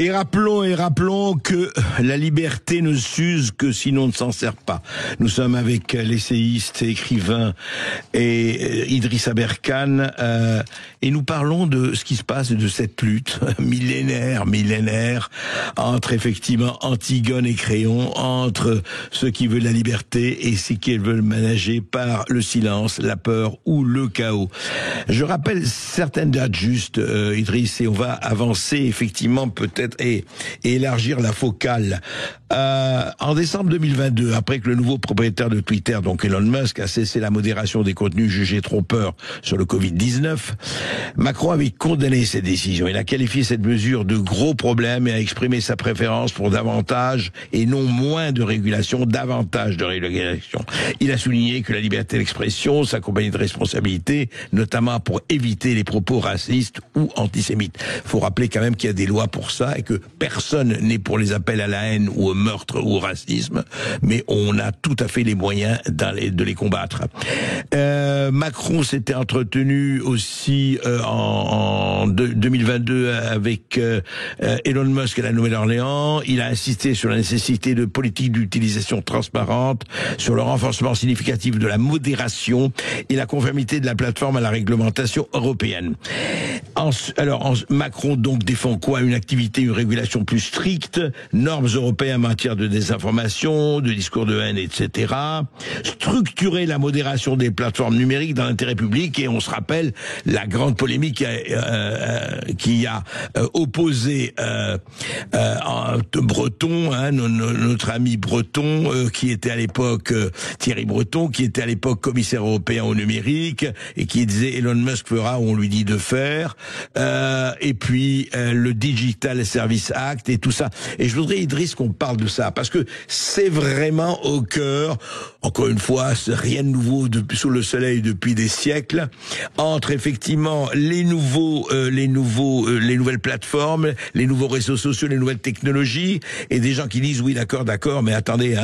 S7: Et rappelons que la liberté ne s'use que si l'on ne s'en sert pas. Nous sommes avec l'essayiste et écrivain Idrissa Berkane et nous parlons de ce qui se passe, de cette lutte millénaire entre effectivement Antigone et Créon, entre ceux qui veulent la liberté et ceux qui veulent manager par le silence, la peur ou le chaos. Je rappelle certaines dates justes, Idriss, et on va avancer effectivement peut-être et élargir la focale. En décembre 2022, après que le nouveau propriétaire de Twitter, donc Elon Musk, a cessé la modération des contenus jugés trompeurs sur le Covid-19, Macron avait condamné cette décision. Il a qualifié cette mesure de gros problème et a exprimé sa préférence pour davantage et non moins de régulation, davantage de régulation. Il a souligné que la liberté d'expression s'accompagnait de responsabilités, notamment pour éviter les propos racistes ou antisémites. Il faut rappeler quand même qu'il y a des lois pour ça et que personne n'est pour les appels à la haine ou au meurtre ou au racisme, mais on a tout à fait les moyens de les combattre. Macron s'était entretenu aussi en 2022 avec Elon Musk à la Nouvelle-Orléans. Il a insisté sur la nécessité de politiques d'utilisation transparente, sur le renforcement significatif de la modération et la conformité de la plateforme à la réglementation européenne. Macron donc défend quoi? Une activité, une régulation plus stricte, normes européennes en matière de désinformation, de discours de haine, etc. Structurer la modération des plateformes numériques dans l'intérêt public, et on se rappelle la grande polémique qui a opposé Breton, notre ami Breton, qui était à l'époque Thierry Breton, qui était à l'époque commissaire européen au numérique et qui disait Elon Musk fera où on lui dit de faire, et puis le Digital Service Act et tout ça. Et je voudrais, Idriss, qu'on parle de ça parce que c'est vraiment au cœur, encore une fois, c'est rien de nouveau sous le soleil depuis des siècles, entre effectivement les nouvelles plateformes, les nouveaux réseaux sociaux, les nouvelles technologies, et des gens qui disent oui d'accord, mais attendez,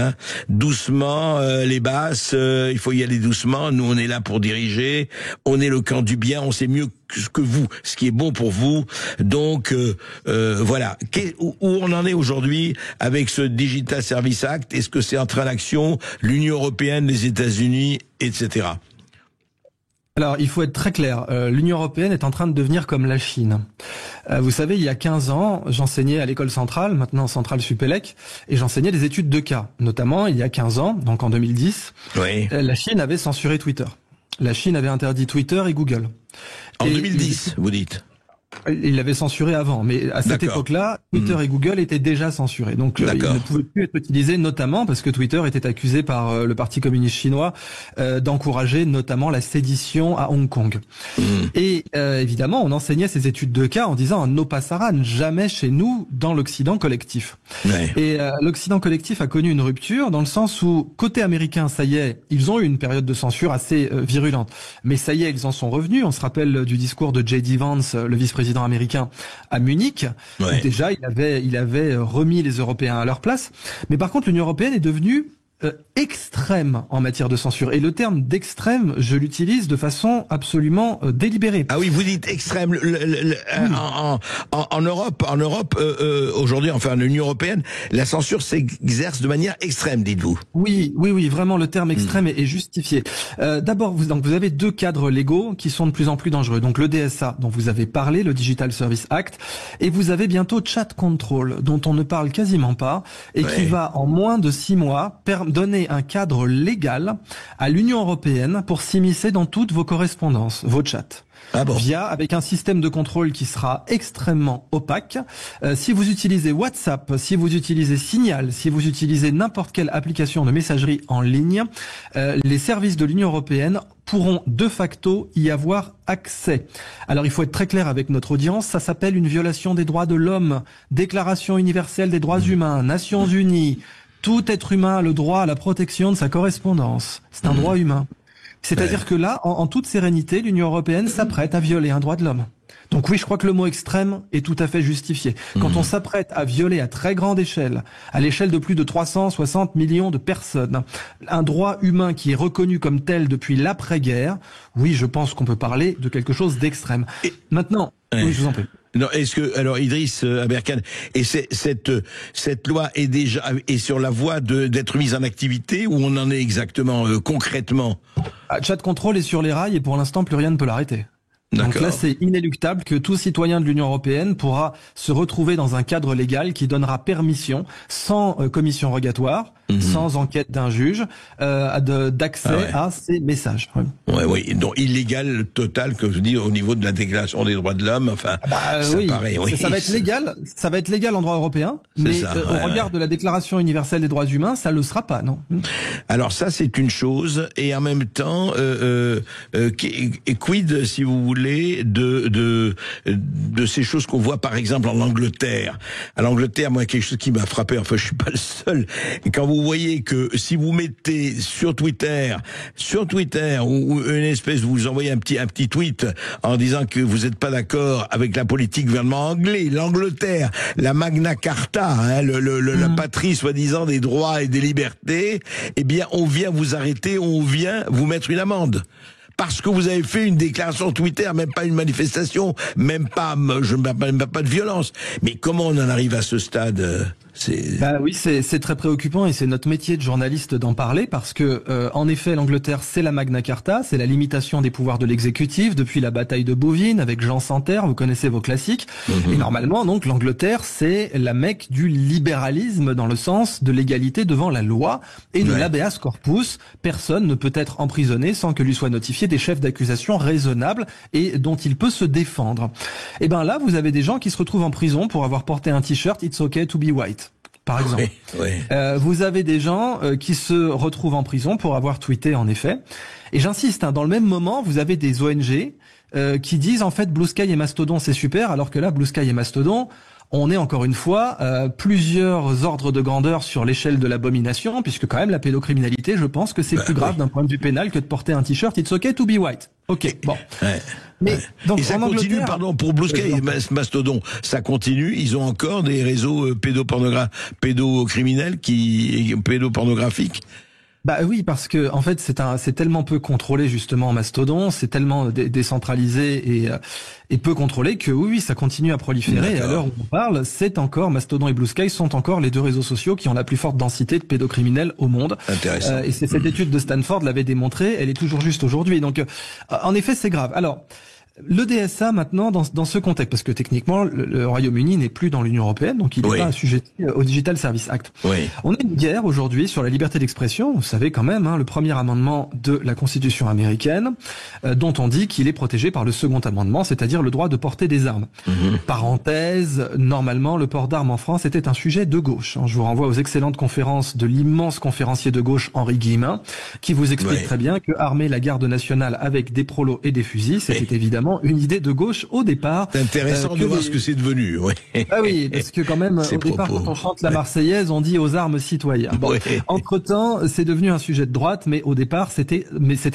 S7: doucement, les basses, il faut y aller doucement, nous on est là pour diriger, on est le camp du bien, on sait mieux que vous, ce qui est bon pour vous, donc voilà. Où on en est aujourd'hui avec ce Digital Service Act? Est-ce que c'est entré en action, l'Union européenne, les États-Unis, etc.?
S12: Alors, il faut être très clair. L'Union européenne est en train de devenir comme la Chine. Vous savez, il y a 15 ans, j'enseignais à l'école centrale, maintenant Centrale Supélec, et j'enseignais des études de cas. Notamment, il y a 15 ans, donc en 2010, la Chine avait censuré Twitter. La Chine avait interdit Twitter et Google.
S7: En 2010, vous dites?
S12: Il l'avait censuré avant, mais à cette époque-là, Twitter et Google étaient déjà censurés. Donc, ils ne pouvaient plus être utilisés, notamment parce que Twitter était accusé par le Parti communiste chinois d'encourager notamment la sédition à Hong Kong. Et évidemment, on enseignait ces études de cas en disant « no passaran », jamais chez nous dans l'Occident collectif. Et l'Occident collectif a connu une rupture dans le sens où, côté américain, ça y est, ils ont eu une période de censure assez virulente. Mais ça y est, ils en sont revenus. On se rappelle du discours de J.D. Vance, le vice-président américain à Munich. Déjà, il avait remis les Européens à leur place. Mais par contre, l'Union européenne est devenue extrême en matière de censure. Et le terme d'extrême, je l'utilise de façon absolument délibérée.
S7: Ah oui, vous dites extrême. En Europe, aujourd'hui, enfin en Union européenne, la censure s'exerce de manière extrême, dites-vous.
S12: Oui, vraiment, le terme extrême est justifié. D'abord, vous avez deux cadres légaux qui sont de plus en plus dangereux. Donc le DSA, dont vous avez parlé, le Digital Service Act, et vous avez bientôt Chat Control, dont on ne parle quasiment pas, et qui va, en moins de 6 mois, donner un cadre légal à l'Union européenne pour s'immiscer dans toutes vos correspondances, vos chats. Avec un système de contrôle qui sera extrêmement opaque. Si vous utilisez WhatsApp, si vous utilisez Signal, si vous utilisez n'importe quelle application de messagerie en ligne, les services de l'Union européenne pourront de facto y avoir accès. Alors il faut être très clair avec notre audience, ça s'appelle une violation des droits de l'homme, Déclaration universelle des droits humains, Nations Unies. Tout être humain a le droit à la protection de sa correspondance. C'est un droit humain. C'est-à-dire que là, en toute sérénité, l'Union européenne s'apprête à violer un droit de l'homme. Donc oui, je crois que le mot extrême est tout à fait justifié. Quand on s'apprête à violer à très grande échelle, à l'échelle de plus de 360 millions de personnes, un droit humain qui est reconnu comme tel depuis l'après-guerre, oui, je pense qu'on peut parler de quelque chose d'extrême. Maintenant, oui, je vous en prie.
S7: Non, est-ce que, alors Idriss Aberkane, et cette loi est sur la voie d'être mise en activité, ou on en est exactement, concrètement?
S12: Chat control est sur les rails et pour l'instant plus rien ne peut l'arrêter. Donc là, c'est inéluctable que tout citoyen de l'Union européenne pourra se retrouver dans un cadre légal qui donnera permission, sans commission rogatoire, sans enquête d'un juge, d'accès à ces messages.
S7: Oui, donc illégal total, que je dis, au niveau de la Déclaration des droits de l'homme. Enfin, ça paraît. Oui.
S12: Ça va être légal. Ça va être légal en droit européen, mais au regard de la Déclaration universelle des droits humains, ça le sera pas, non.
S7: Alors ça, c'est une chose, et en même temps, quid, si vous voulez, de ces choses qu'on voit par exemple en Angleterre. À l'Angleterre, moi, quelque chose qui m'a frappé, enfin je suis pas le seul, et quand vous voyez que si vous mettez sur Twitter ou une espèce, vous envoyez un petit tweet en disant que vous n'êtes pas d'accord avec la politique gouvernement anglais, l'Angleterre, la Magna Carta, hein, la patrie soi-disant des droits et des libertés, eh bien on vient vous arrêter, on vient vous mettre une amende. Parce que vous avez fait une déclaration Twitter, même pas une manifestation, même pas de violence. Mais comment on en arrive à ce stade?
S12: Oui, c'est très préoccupant et c'est notre métier de journaliste d'en parler parce que, en effet, l'Angleterre, c'est la Magna Carta, c'est la limitation des pouvoirs de l'exécutif depuis la bataille de Bouvines avec Jean Santerre, vous connaissez vos classiques. Et normalement, donc, l'Angleterre, c'est la Mecque du libéralisme dans le sens de l'égalité devant la loi et de l'habeas corpus. Personne ne peut être emprisonné sans que lui soit notifié des chefs d'accusation raisonnables et dont il peut se défendre. Et ben là, vous avez des gens qui se retrouvent en prison pour avoir porté un t-shirt It's okay to be white, par exemple. Vous avez des gens qui se retrouvent en prison pour avoir tweeté, en effet. Et j'insiste, dans le même moment, vous avez des ONG qui disent en fait Blue Sky et Mastodon c'est super, alors que là, Blue Sky et Mastodon, on est encore une fois plusieurs ordres de grandeur sur l'échelle de l'abomination, puisque quand même la pédocriminalité, je pense que c'est plus grave d'un point de vue pénal que de porter un t-shirt It's okay to be white. Ok, bon. Mais donc,
S7: et ça continue, pour Blue Sky et Mastodon, ça continue. Ils ont encore des réseaux pédocriminels pédopornographiques.
S12: Bah oui, parce que en fait c'est tellement peu contrôlé justement Mastodon, c'est tellement décentralisé et peu contrôlé que oui, ça continue à proliférer. Et à l'heure où on parle, c'est encore Mastodon et Blue Sky sont encore les deux réseaux sociaux qui ont la plus forte densité de pédocriminels au monde.
S7: Intéressant.
S12: Et cette étude de Stanford l'avait démontré, elle est toujours juste aujourd'hui. Donc en effet, c'est grave. Alors le DSA maintenant dans ce contexte, parce que techniquement le Royaume-Uni n'est plus dans l'Union européenne, donc il n'est pas assujetti au Digital Services Act. On a une guerre aujourd'hui sur la liberté d'expression. Vous savez quand même, le premier amendement de la Constitution américaine, dont on dit qu'il est protégé par le second amendement, c'est-à-dire le droit de porter des armes. Parenthèse, normalement le port d'armes en France était un sujet de gauche. Je vous renvoie aux excellentes conférences de l'immense conférencier de gauche Henri Guillemin, qui vous explique très bien que armer la garde nationale avec des prolos et des fusils, c'était évidemment une idée de gauche au départ.
S7: C'est intéressant de voir ce que c'est devenu.
S12: Ah oui, parce que quand même, au départ, quand on chante la Marseillaise, on dit aux armes citoyens. Bon, entre-temps, c'est devenu un sujet de droite, mais au départ, c'était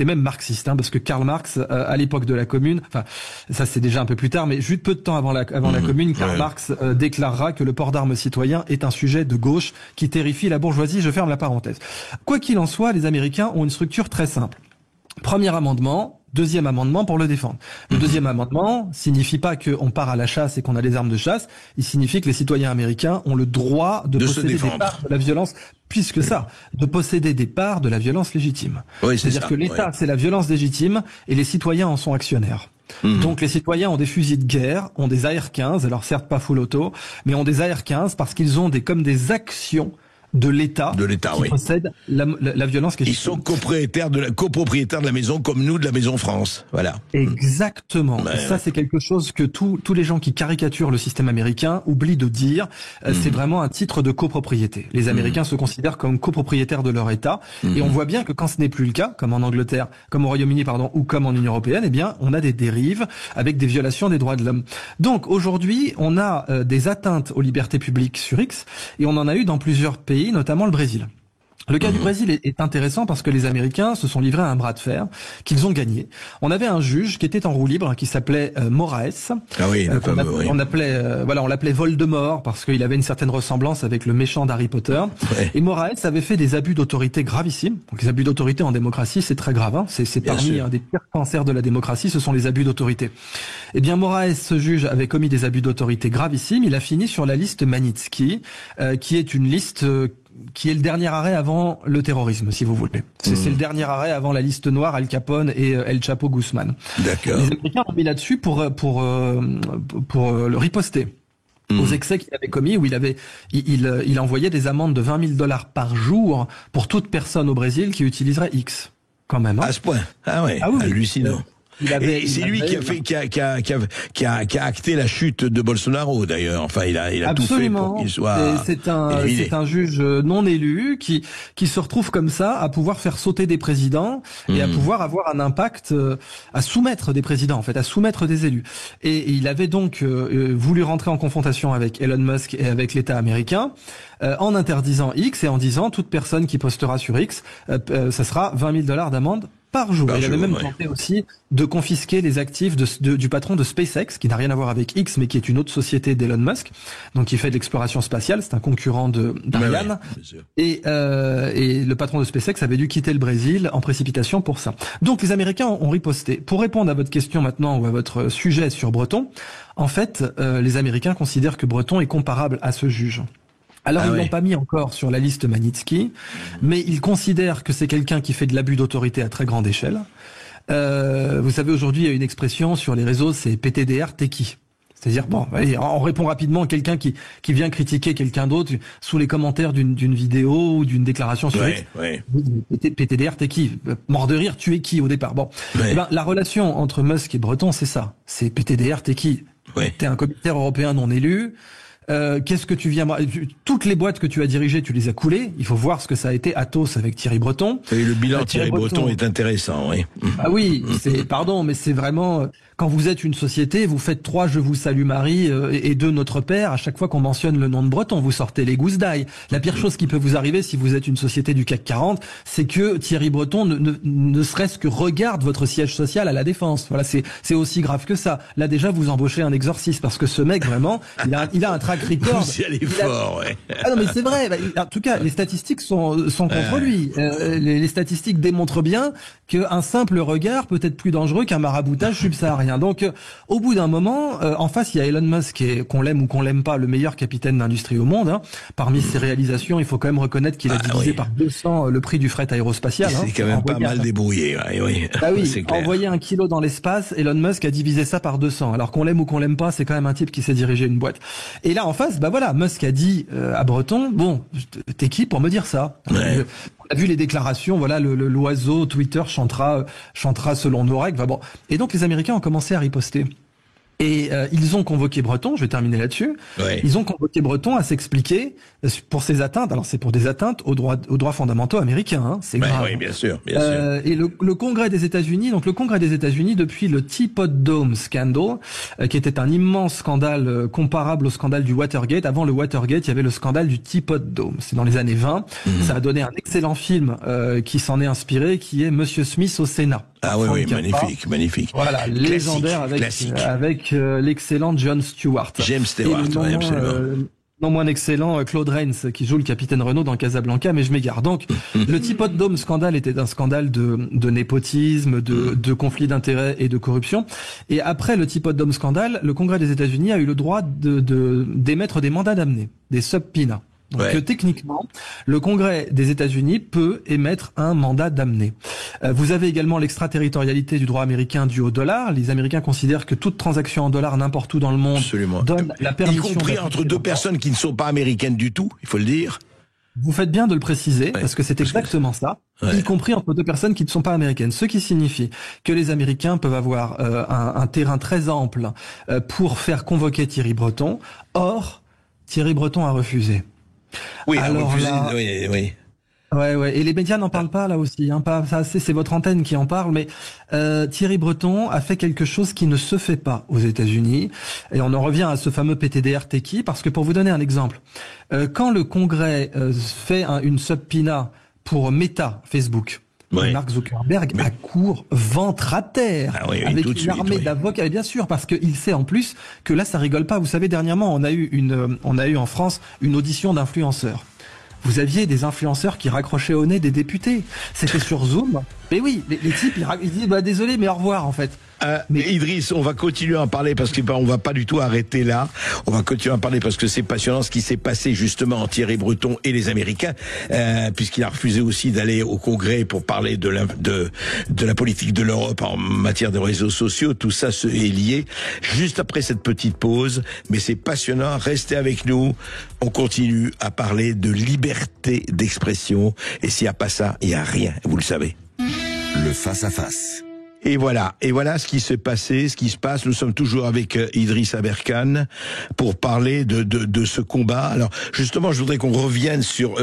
S12: même marxiste, parce que Karl Marx, à l'époque de la Commune, enfin, ça c'est déjà un peu plus tard, mais juste peu de temps avant la Commune, Karl Marx déclarera que le port d'armes citoyen est un sujet de gauche qui terrifie la bourgeoisie. Je ferme la parenthèse. Quoi qu'il en soit, les Américains ont une structure très simple. Premier amendement, deuxième amendement pour le défendre. Le deuxième amendement signifie pas qu'on part à la chasse et qu'on a des armes de chasse. Il signifie que les citoyens américains ont le droit de posséder des parts de la violence, puisque de posséder des parts de la violence légitime. C'est-à-dire que l'État, c'est la violence légitime et les citoyens en sont actionnaires. Donc les citoyens ont des fusils de guerre, ont des AR-15, alors certes pas full auto, mais ont des AR-15 parce qu'ils ont comme des actions de l'État qui possède la violence qui est...
S7: Ils sont copropriétaires de la maison comme nous de la Maison France. Voilà.
S12: Exactement. Ça, c'est quelque chose que tous les gens qui caricaturent le système américain oublient de dire. C'est vraiment un titre de copropriété. Les Américains se considèrent comme copropriétaires de leur État. Et on voit bien que quand ce n'est plus le cas, comme en Angleterre, comme au Royaume-Uni, ou comme en Union européenne, eh bien, on a des dérives avec des violations des droits de l'homme. Donc, aujourd'hui, on a des atteintes aux libertés publiques sur X, et on en a eu dans plusieurs pays, notamment le Brésil. Le cas du Brésil est intéressant parce que les Américains se sont livrés à un bras de fer qu'ils ont gagné. On avait un juge qui était en roue libre, qui s'appelait Moraes.
S7: Ah oui,
S12: on l'appelait Voldemort parce qu'il avait une certaine ressemblance avec le méchant d'Harry Potter. Ouais. Et Moraes avait fait des abus d'autorité gravissimes. Donc les abus d'autorité en démocratie, c'est très grave. Hein. C'est parmi un des pires cancers de la démocratie, ce sont les abus d'autorité. Eh bien, Moraes, ce juge, avait commis des abus d'autorité gravissimes. Il a fini sur la liste Magnitsky, qui est une liste qui est le dernier arrêt avant le terrorisme, si vous voulez. C'est le dernier arrêt avant la liste noire, Al Capone et El Chapo Guzman.
S7: D'accord.
S12: Les Américains ont mis là-dessus pour le riposter aux excès qu'il avait commis, où il envoyait des amendes de $20,000 par jour pour toute personne au Brésil qui utiliserait X. Quand même. Hein.
S7: À ce point. Ah ouais.
S12: Oui.
S7: Hallucinant. Et c'est lui qui a acté la chute de Bolsonaro d'ailleurs. Enfin, il a tout fait pour qu'il soit.
S12: C'est un juge non élu qui se retrouve comme ça à pouvoir faire sauter des présidents et à pouvoir avoir un impact, à soumettre des présidents en fait, à soumettre des élus. Et il avait donc voulu rentrer en confrontation avec Elon Musk et avec l'État américain en interdisant X et en disant toute personne qui postera sur X, ça sera $20,000 d'amende par jour. Il avait même tenté aussi de confisquer les actifs du patron de SpaceX, qui n'a rien à voir avec X, mais qui est une autre société d'Elon Musk, donc qui fait de l'exploration spatiale. C'est un concurrent d'Ariane. Et le patron de SpaceX avait dû quitter le Brésil en précipitation pour ça. Donc les Américains ont riposté. Pour répondre à votre question maintenant ou à votre sujet sur Breton, en fait, les Américains considèrent que Breton est comparable à ce juge. Alors ils l'ont pas mis encore sur la liste Magnitsky, mais ils considèrent que c'est quelqu'un qui fait de l'abus d'autorité à très grande échelle. Vous savez, aujourd'hui, il y a une expression sur les réseaux, c'est PTDR, t'es qui ? C'est-à-dire, bon, allez, on répond rapidement à quelqu'un qui vient critiquer quelqu'un d'autre sous les commentaires d'une vidéo ou d'une déclaration sur X. PTDR, t'es qui ? Mort de rire, tu es qui au départ ? Bon, eh ben, la relation entre Musk et Breton, c'est ça. C'est PTDR, t'es qui ? T'es un commissaire européen non élu. Qu'est-ce que tu viens... Toutes les boîtes que tu as dirigées, tu les as coulées. Il faut voir ce que ça a été Atos avec Thierry Breton.
S7: Et le bilan Thierry Breton est intéressant, oui.
S12: Ah oui, pardon, mais c'est vraiment... Quand vous êtes une société, vous faites 3 Je vous salue Marie et 2 Notre Père à chaque fois qu'on mentionne le nom de Breton. Vous sortez les gousses d'ail. La pire chose qui peut vous arriver si vous êtes une société du CAC 40, c'est que Thierry Breton ne serait-ce que regarde votre siège social à la Défense. Voilà, c'est aussi grave que ça. Là déjà, vous embauchez un exorciste parce que ce mec vraiment, il a un track record.
S7: Vous y allez fort, ouais.
S12: Ah non mais c'est vrai. En tout cas, les statistiques sont contre lui. Les statistiques démontrent bien qu'un simple regard peut être plus dangereux qu'un maraboutage subsaharien. Donc, au bout d'un moment, en face, il y a Elon Musk, qu'on l'aime ou qu'on l'aime pas, le meilleur capitaine d'industrie au monde. Hein. Parmi ses réalisations, il faut quand même reconnaître qu'il a divisé par 200 le prix du fret aérospatial.
S7: C'est quand même pas mal débrouillé.
S12: Envoyer 1 kilo dans l'espace, Elon Musk a divisé ça par 200. Alors qu'on l'aime ou qu'on l'aime pas, c'est quand même un type qui sait diriger une boîte. Et là, en face, Musk a dit à Breton, bon, t'es qui pour me dire ça ? On a vu les déclarations, voilà, l'oiseau Twitter chantera selon nos règles. Bon. Et donc les Américains ont commencé à riposter. Et ils ont convoqué Breton, je vais terminer là-dessus, ils ont convoqué Breton à s'expliquer pour ces atteintes. Alors c'est pour des atteintes aux droits fondamentaux américains, hein, c'est grave.
S7: Oui, bien sûr.
S12: Et le Congrès des États-Unis, depuis le Teapot Dome scandal, qui était un immense scandale comparable au scandale du Watergate. Avant le Watergate, il y avait le scandale du Teapot Dome. C'est dans les années 20. Ça a donné un excellent film qui s'en est inspiré, qui est Monsieur Smith au Sénat.
S7: Ah oui, magnifique.
S12: Voilà, légendaire avec l'excellent Jon Stewart.
S7: James Stewart, absolument.
S12: Non moins excellent Claude Rains qui joue le capitaine Renault dans Casablanca, mais je m'égare. Donc, le Teapot Dome scandale était un scandale de népotisme, de conflit d'intérêts et de corruption. Et après le Teapot Dome scandale, le Congrès des États-Unis a eu le droit d'émettre des mandats d'amener, des subpoenas. Donc techniquement, le Congrès des États-Unis peut émettre un mandat d'amener. Vous avez également l'extraterritorialité du droit américain dû au dollar. Les Américains considèrent que toute transaction en dollars n'importe où dans le monde donne la permission...
S7: Y compris entre 2 personnes qui ne sont pas américaines du tout, il faut le dire.
S12: Vous faites bien de le préciser, parce que c'est exactement ça, y compris entre 2 personnes qui ne sont pas américaines. Ce qui signifie que les Américains peuvent avoir un terrain très ample pour faire convoquer Thierry Breton. Or, Thierry Breton a refusé.
S7: Oui,
S12: alors
S7: oui.
S12: Ouais. Et les médias n'en parlent pas là aussi. Hein, pas ça. C'est votre antenne qui en parle. Mais Thierry Breton a fait quelque chose qui ne se fait pas aux États-Unis. Et on en revient à ce fameux PTDR Teki, parce que pour vous donner un exemple, quand le Congrès fait une subpoena pour Meta, Facebook.
S7: Ouais.
S12: Mark Zuckerberg accourt ventre à terre avec une armée d'avocats, bien sûr, parce qu'il sait en plus que là ça rigole pas. Vous savez, dernièrement on a eu en France une audition d'influenceurs. Vous aviez des influenceurs qui raccrochaient au nez des députés. C'était sur Zoom. Mais oui, les types ils disent désolé mais au revoir en fait.
S7: Mais Idriss, on va continuer à en parler parce qu'on va pas du tout arrêter là. On va continuer à en parler parce que c'est passionnant ce qui s'est passé justement entre Thierry Breton et les Américains, puisqu'il a refusé aussi d'aller au Congrès pour parler de la politique de l'Europe en matière de réseaux sociaux. Tout ça est lié. Juste après cette petite pause, mais c'est passionnant. Restez avec nous. On continue à parler de liberté d'expression. Et s'il n'y a pas ça, il n'y a rien. Vous le savez.
S1: Le face-à-face.
S7: Et voilà ce qui s'est passé, ce qui se passe. Nous sommes toujours avec Idriss Aberkane pour parler de ce combat. Alors justement, je voudrais qu'on revienne sur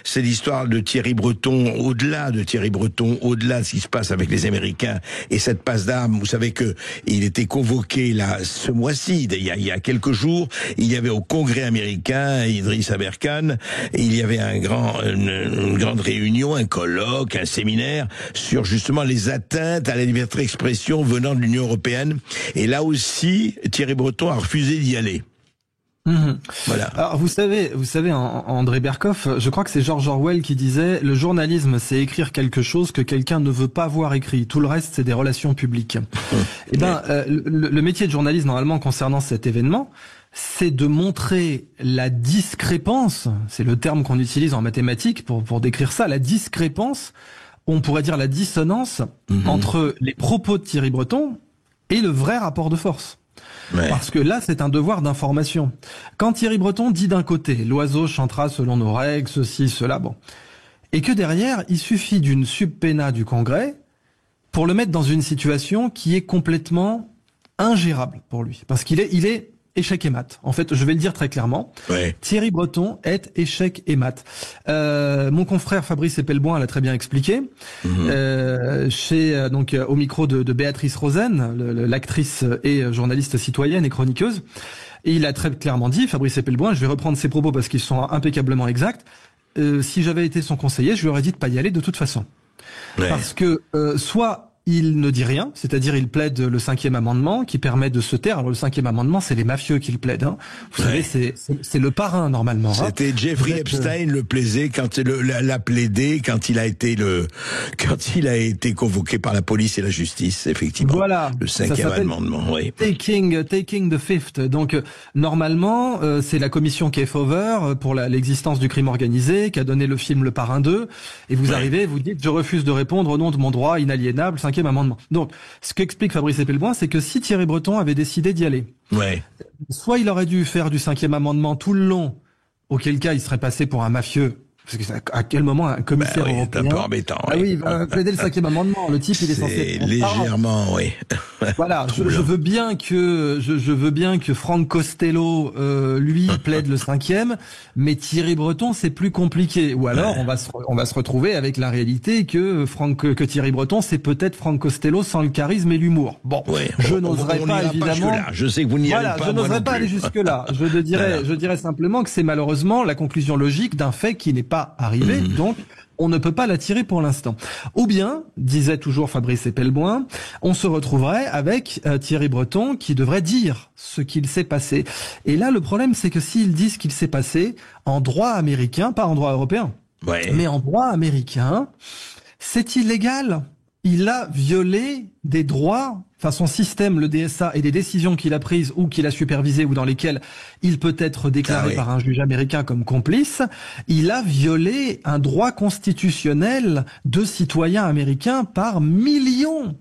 S7: cette histoire de Thierry Breton, au-delà de ce qui se passe avec les Américains et cette passe d'armes. Vous savez que il était convoqué là ce mois-ci, il y a quelques jours. Il y avait au Congrès américain Idriss Aberkane, et il y avait une grande réunion, un colloque, un séminaire sur justement les atteintes à la liberté d'expression venant de l'Union européenne. Et là aussi, Thierry Breton a refusé d'y aller. Voilà.
S12: Alors vous savez, André Berkoff, je crois que c'est George Orwell qui disait le journalisme, c'est écrire quelque chose que quelqu'un ne veut pas voir écrit. Tout le reste, c'est des relations publiques. Et le métier de journaliste normalement concernant cet événement, c'est de montrer la discrépance. C'est le terme qu'on utilise en mathématiques pour décrire ça, la discrépance. On pourrait dire la dissonance entre les propos de Thierry Breton et le vrai rapport de force. Ouais. Parce que là, c'est un devoir d'information. Quand Thierry Breton dit d'un côté, l'oiseau chantera selon nos règles, ceci, cela, bon. Et que derrière, il suffit d'une subpéna du Congrès pour le mettre dans une situation qui est complètement ingérable pour lui. Parce qu'il est échec et mat. En fait, je vais le dire très clairement. Ouais. Thierry Breton est échec et mat. Mon confrère Fabrice Epelboin l'a très bien expliqué. Au micro de Béatrice Rosen, l'actrice et journaliste citoyenne et chroniqueuse. Et il a très clairement dit, Fabrice Epelboin, je vais reprendre ses propos parce qu'ils sont impeccablement exacts. Si j'avais été son conseiller, je lui aurais dit de pas y aller de toute façon. Ouais. Parce que soit il ne dit rien, c'est-à-dire il plaide le 5e amendement qui permet de se taire. Alors le 5e amendement, c'est les mafieux qui le plaident. Hein. Vous savez, c'est le parrain normalement.
S7: C'était Jeffrey Epstein le plaisait quand l'a plaidé quand il a été convoqué par la police et la justice, effectivement.
S12: Voilà.
S7: Le 5e amendement. Oui.
S12: Taking the fifth. Donc normalement, c'est la commission Kefauver pour l'existence du crime organisé qui a donné le film Le Parrain 2. Et vous arrivez, vous dites, je refuse de répondre au nom de mon droit inaliénable. 5e amendement. Donc, ce qu'explique Fabrice Epelboin, c'est que si Thierry Breton avait décidé d'y aller, soit il aurait dû faire du 5e amendement tout le long, auquel cas il serait passé pour un mafieux. Parce que à quel moment un commissaire européen...
S7: C'est un peu embêtant.
S12: Ah oui, il va plaider le 5e amendement. Le type, il est censé...
S7: C'est légèrement, oui.
S12: Voilà, je veux bien que Franck Costello, lui, plaide le 5e, mais Thierry Breton, c'est plus compliqué. Ou alors, on va se retrouver avec la réalité que Thierry Breton, c'est peut-être Franck Costello sans le charisme et l'humour. Bon, je n'oserais pas, évidemment...
S7: Pas je sais que vous n'y allez pas.
S12: Je n'oserais pas aller jusque-là. Je dirais simplement que c'est malheureusement la conclusion logique d'un fait qui n'est pas arrivé, donc on ne peut pas l'attirer pour l'instant. Ou bien, disait toujours Fabrice Epelboin, on se retrouverait avec Thierry Breton qui devrait dire ce qu'il s'est passé. Et là, le problème, c'est que s'il dit ce qu'il s'est passé en droit américain, pas en droit européen, mais en droit américain, c'est illégal. Il a violé des droits, enfin son système, le DSA, et des décisions qu'il a prises ou qu'il a supervisées ou dans lesquelles il peut être déclaré par un juge américain comme complice. Il a violé un droit constitutionnel de citoyens américains par millions.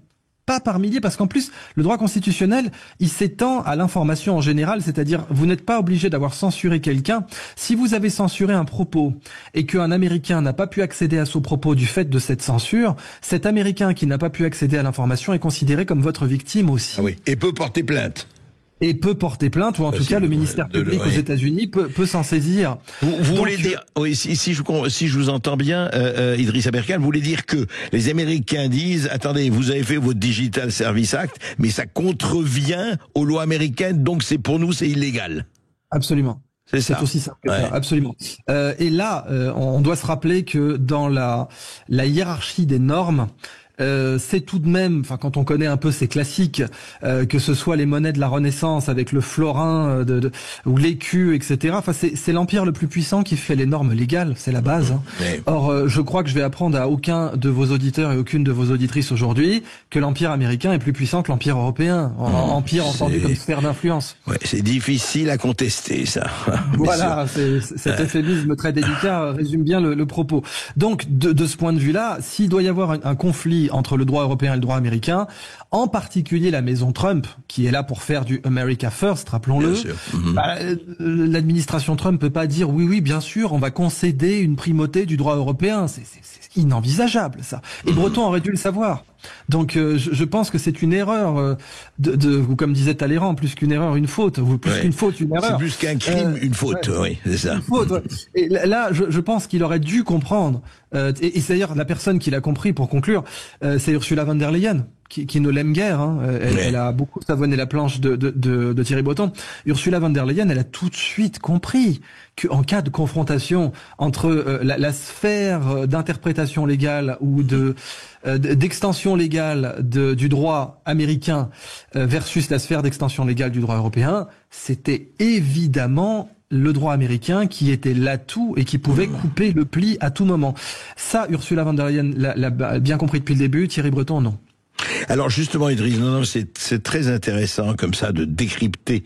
S12: Pas par milliers, parce qu'en plus, le droit constitutionnel, il s'étend à l'information en général, c'est-à-dire, vous n'êtes pas obligé d'avoir censuré quelqu'un. Si vous avez censuré un propos et qu'un Américain n'a pas pu accéder à ce propos du fait de cette censure, cet Américain qui n'a pas pu accéder à l'information est considéré comme votre victime aussi.
S7: Ah oui, et peut porter plainte.
S12: Et peut porter plainte, ou en tout cas le ministère public aux États-Unis peut s'en saisir.
S7: Vous voulez dire, si je vous entends bien, Idriss Aberkane, vous voulez dire que les Américains disent, attendez, vous avez fait votre Digital Service Act, mais ça contrevient aux lois américaines, donc pour nous c'est illégal.
S12: Absolument.
S7: C'est ça.
S12: C'est aussi ça, absolument. Et là, on doit se rappeler que dans la hiérarchie des normes, c'est tout de même, enfin quand on connaît un peu ces classiques, que ce soit les monnaies de la Renaissance avec le florin ou l'écu, etc. Enfin c'est l'empire le plus puissant qui fait les normes légales, c'est la base. Hein. Or je crois que je vais apprendre à aucun de vos auditeurs et aucune de vos auditrices aujourd'hui que l'empire américain est plus puissant que l'empire européen. Empire entendu comme sphère d'influence.
S7: Ouais, c'est difficile à contester ça.
S12: Voilà, cet euphémisme très délicat résume bien le propos. Donc de ce point de vue-là, s'il doit y avoir un conflit entre le droit européen et le droit américain, en particulier la maison Trump, qui est là pour faire du America First, rappelons-le. L'administration Trump peut pas dire oui, bien sûr, on va concéder une primauté du droit européen. C'est inenvisageable, ça. Et Breton aurait dû le savoir. Donc je pense que c'est une erreur ou comme disait Talleyrand, plus qu'une erreur, une faute, ou plus qu'une faute, une erreur.
S7: C'est plus qu'un crime, une faute, oui, c'est ça.
S12: Une faute, ouais. Et là, je pense qu'il aurait dû comprendre, et c'est d'ailleurs la personne qui l'a compris, pour conclure, c'est Ursula von der Leyen, qui ne l'aime guère. Hein. Elle a beaucoup savonné la planche de Thierry Breton. Ursula von der Leyen, elle a tout de suite compris qu'en cas de confrontation entre la sphère d'interprétation légale ou d'extension légale du droit américain versus la sphère d'extension légale du droit européen, c'était évidemment le droit américain qui était l'atout et qui pouvait couper le pli à tout moment. Ça, Ursula von der Leyen l'a bien compris depuis le début, Thierry Breton, non.
S7: Alors justement, Idriss, c'est très intéressant comme ça de décrypter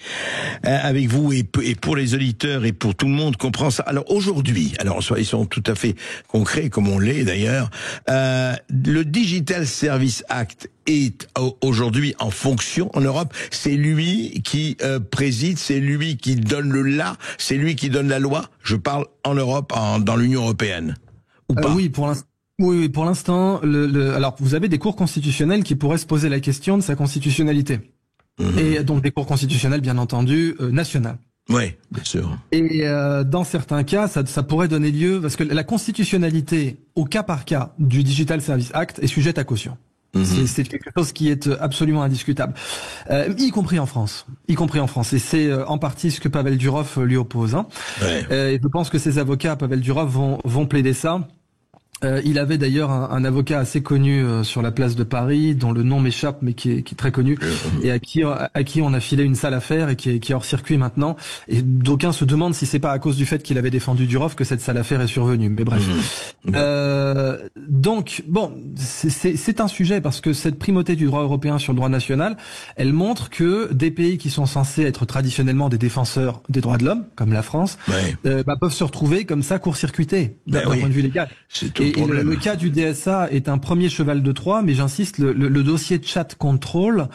S7: avec vous et pour les auditeurs et pour tout le monde comprend ça. Alors aujourd'hui, ils sont tout à fait concrets comme on l'est d'ailleurs. Le Digital Service Act est aujourd'hui en fonction en Europe. C'est lui qui préside, c'est lui qui donne c'est lui qui donne la loi. Je parle en Europe, dans l'Union européenne. Ou pas?
S12: Oui, pour l'instant. Oui, pour l'instant, alors vous avez des cours constitutionnels qui pourraient se poser la question de sa constitutionnalité. Et donc des cours constitutionnels, bien entendu, nationaux.
S7: Oui, bien sûr.
S12: Et dans certains cas, ça pourrait donner lieu, parce que la constitutionnalité, au cas par cas, du Digital Service Act est sujette à caution. C'est quelque chose qui est absolument indiscutable, y compris en France. Et c'est en partie ce que Pavel Durov lui oppose. Hein. Et je pense que ses avocats, Pavel Durov, vont plaider ça. Il avait d'ailleurs un avocat assez connu sur la place de Paris, dont le nom m'échappe, mais qui est très connu, et à qui on a filé une sale affaire et qui est hors circuit maintenant. Et d'aucuns se demandent si c'est pas à cause du fait qu'il avait défendu Durov que cette sale affaire est survenue. Mais bref. Donc bon, c'est un sujet parce que cette primauté du droit européen sur le droit national, elle montre que des pays qui sont censés être traditionnellement des défenseurs des droits de l'homme, comme la France, peuvent se retrouver comme ça court-circuités d'un point de vue légal. Et le cas du DSA est un premier cheval de Troie, mais j'insiste, le dossier chat control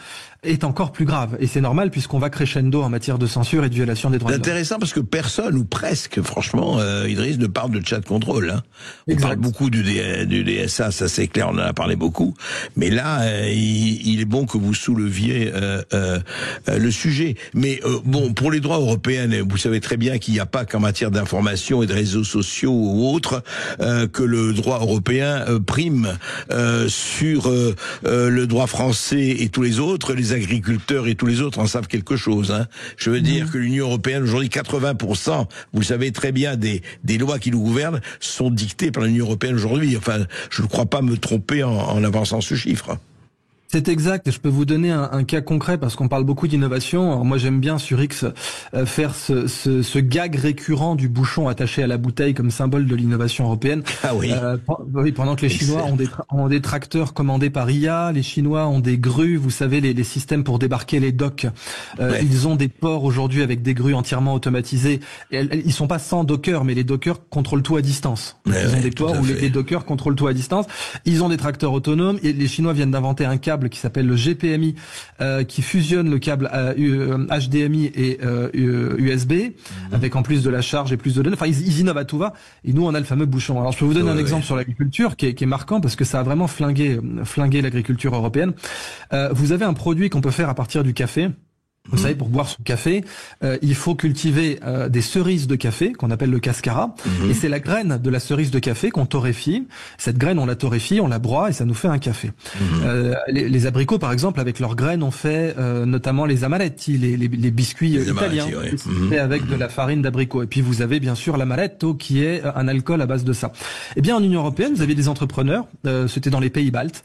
S12: est encore plus grave. Et c'est normal puisqu'on va crescendo en matière de censure et de violation des droits de l'homme.
S7: C'est intéressant parce que personne, ou presque, franchement, Idriss, ne parle de chat control. Hein. On parle beaucoup du DSA, ça c'est clair, on en a parlé beaucoup. Mais là, il est bon que vous souleviez le sujet. Mais bon, pour les droits européens, vous savez très bien qu'il n'y a pas qu'en matière d'information et de réseaux sociaux ou autres que le droit européen prime sur le droit français et tous les autres. Les agriculteurs et tous les autres en savent quelque chose. Hein. Je veux dire que l'Union européenne, aujourd'hui, 80%, vous le savez très bien, des lois qui nous gouvernent sont dictées par l'Union européenne aujourd'hui. Enfin, je ne crois pas me tromper en avançant ce chiffre.
S12: C'est exact, et je peux vous donner un cas concret parce qu'on parle beaucoup d'innovation. Alors moi j'aime bien sur X faire ce gag récurrent du bouchon attaché à la bouteille comme symbole de l'innovation européenne.
S7: Ah oui.
S12: Oui, pendant que les Chinois ont des tracteurs commandés par IA, les Chinois ont des grues, vous savez les systèmes pour débarquer les docks. Ils ont des ports aujourd'hui avec des grues entièrement automatisées. Ils sont pas sans dockers, mais les dockers contrôlent tout à distance. Ils ont des ports où les dockers contrôlent tout à distance. Ils ont des tracteurs autonomes et les Chinois viennent d'inventer un câble qui s'appelle le GPMI, qui fusionne le câble HDMI et USB, avec en plus de la charge et plus de données. Enfin, ils innovent à tout va. Et nous, on a le fameux bouchon. Alors, je peux vous donner un exemple sur l'agriculture qui est marquant parce que ça a vraiment flingué l'agriculture européenne. Vous avez un produit qu'on peut faire à partir du café. Vous savez, pour boire son café, il faut cultiver des cerises de café qu'on appelle le cascara, et c'est la graine de la cerise de café qu'on torréfie. Cette graine, on la torréfie, on la broie et ça nous fait un café. Les abricots, par exemple, avec leurs graines, on fait notamment les amaretti, les biscuits italiens, avec de la farine d'abricot. Et puis vous avez bien sûr l'amaretto, qui est un alcool à base de ça. Eh bien, en Union européenne, vous avez des entrepreneurs, c'était dans les pays baltes,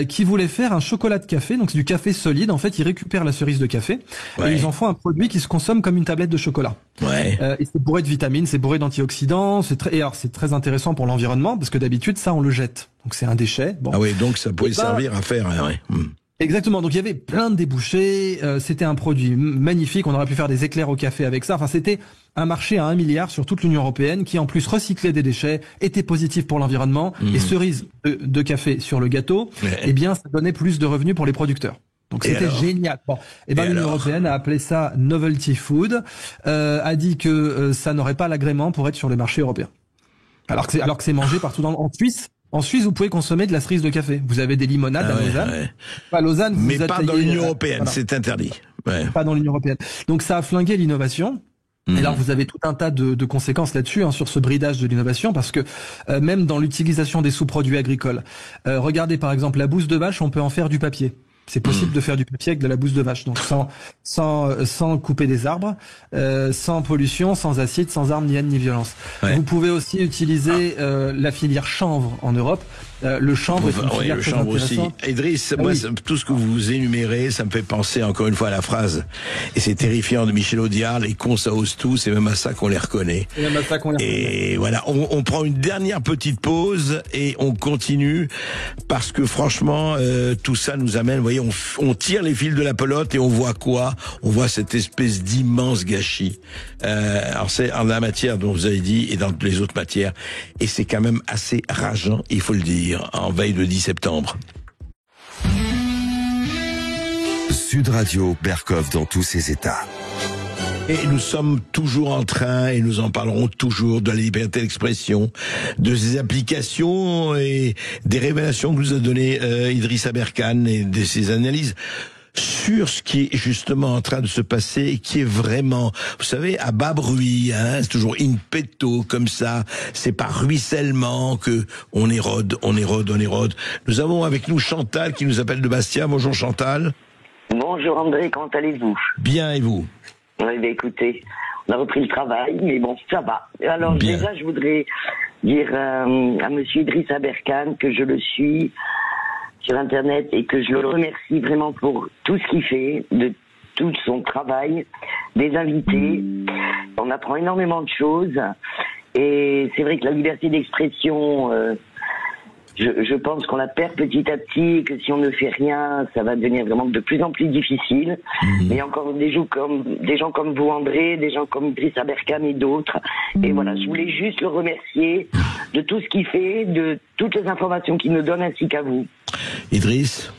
S12: qui voulaient faire un chocolat de café, donc c'est du café solide. En fait, ils récupèrent la cerise de café et ils en font un produit qui se consomme comme une tablette de chocolat. Et c'est bourré de vitamines, c'est bourré d'antioxydants. Et alors c'est très intéressant pour l'environnement parce que d'habitude ça on le jette, donc c'est un déchet. Bon.
S7: Ah oui, donc ça pouvait servir à faire.
S12: Exactement. Donc il y avait plein de débouchés. C'était un produit magnifique. On aurait pu faire des éclairs au café avec ça. Enfin, c'était un marché à 1 milliard sur toute l'Union européenne qui en plus recyclait des déchets, était positif pour l'environnement. Et cerise de café sur le gâteau, eh bien ça donnait plus de revenus pour les producteurs. Donc c'était génial. Bon, l'Union européenne a appelé ça novelty food, a dit que ça n'aurait pas l'agrément pour être sur le marché européen. Alors que c'est mangé partout en Suisse. En Suisse, vous pouvez consommer de la cerise de café. Vous avez des limonades à Lausanne. À Lausanne,
S7: mais pas dans l'Union européenne, c'est interdit.
S12: Pas dans l'Union européenne. Donc ça a flingué l'innovation. Et là, vous avez tout un tas de conséquences là-dessus, sur ce bridage de l'innovation, parce que même dans l'utilisation des sous-produits agricoles, regardez par exemple la bouse de vache, on peut en faire du papier. C'est possible de faire du papier avec de la bouse de vache, donc sans couper des arbres, sans pollution, sans acide, sans armes, ni haine, ni violence. Vous pouvez aussi utiliser la filière chanvre en Europe. Le chanvre est une filière
S7: le
S12: très
S7: chanvre aussi. Idriss, moi, tout ce que vous énumérez, ça me fait penser encore une fois à la phrase, et c'est terrifiant, de Michel Audiard, les cons ça ose tout, c'est même à ça qu'on les reconnaît. Et voilà, on prend une dernière petite pause et on continue, parce que franchement, tout ça nous amène, vous voyez, on tire les fils de la pelote et on voit quoi? On voit cette espèce d'immense gâchis. Alors c'est en la matière dont vous avez dit et dans les autres matières, et c'est quand même assez rageant, il faut le dire, en veille de 10 septembre.
S1: Sud Radio, Berkov dans tous ses états.
S7: Et nous sommes toujours en train, et nous en parlerons toujours, de la liberté d'expression, de ses applications et des révélations que nous a donné Idriss Aberkane et de ses analyses sur ce qui est justement en train de se passer et qui est vraiment, vous savez, à bas bruit, c'est toujours in petto, comme ça, c'est par ruissellement que on érode. Nous avons avec nous Chantal qui nous appelle de Bastia. Bonjour Chantal.
S13: Bonjour André, comment allez-vous?
S7: Bien, et vous?
S13: Oui, écoutez, on a repris le travail, mais bon, ça va. Alors déjà, je voudrais dire à monsieur Idriss Aberkane que je le suis sur Internet et que je le remercie vraiment pour tout ce qu'il fait, de tout son travail, des invités. On apprend énormément de choses et c'est vrai que la liberté d'expression, je pense qu'on la perd petit à petit et que si on ne fait rien, ça va devenir vraiment de plus en plus difficile. Mais il y a encore des gens comme vous, André, des gens comme Idriss Aberkane et d'autres. Et voilà, je voulais juste le remercier de tout ce qu'il fait, de toutes les informations qu'il nous donne, ainsi qu'à vous.
S7: Idriss,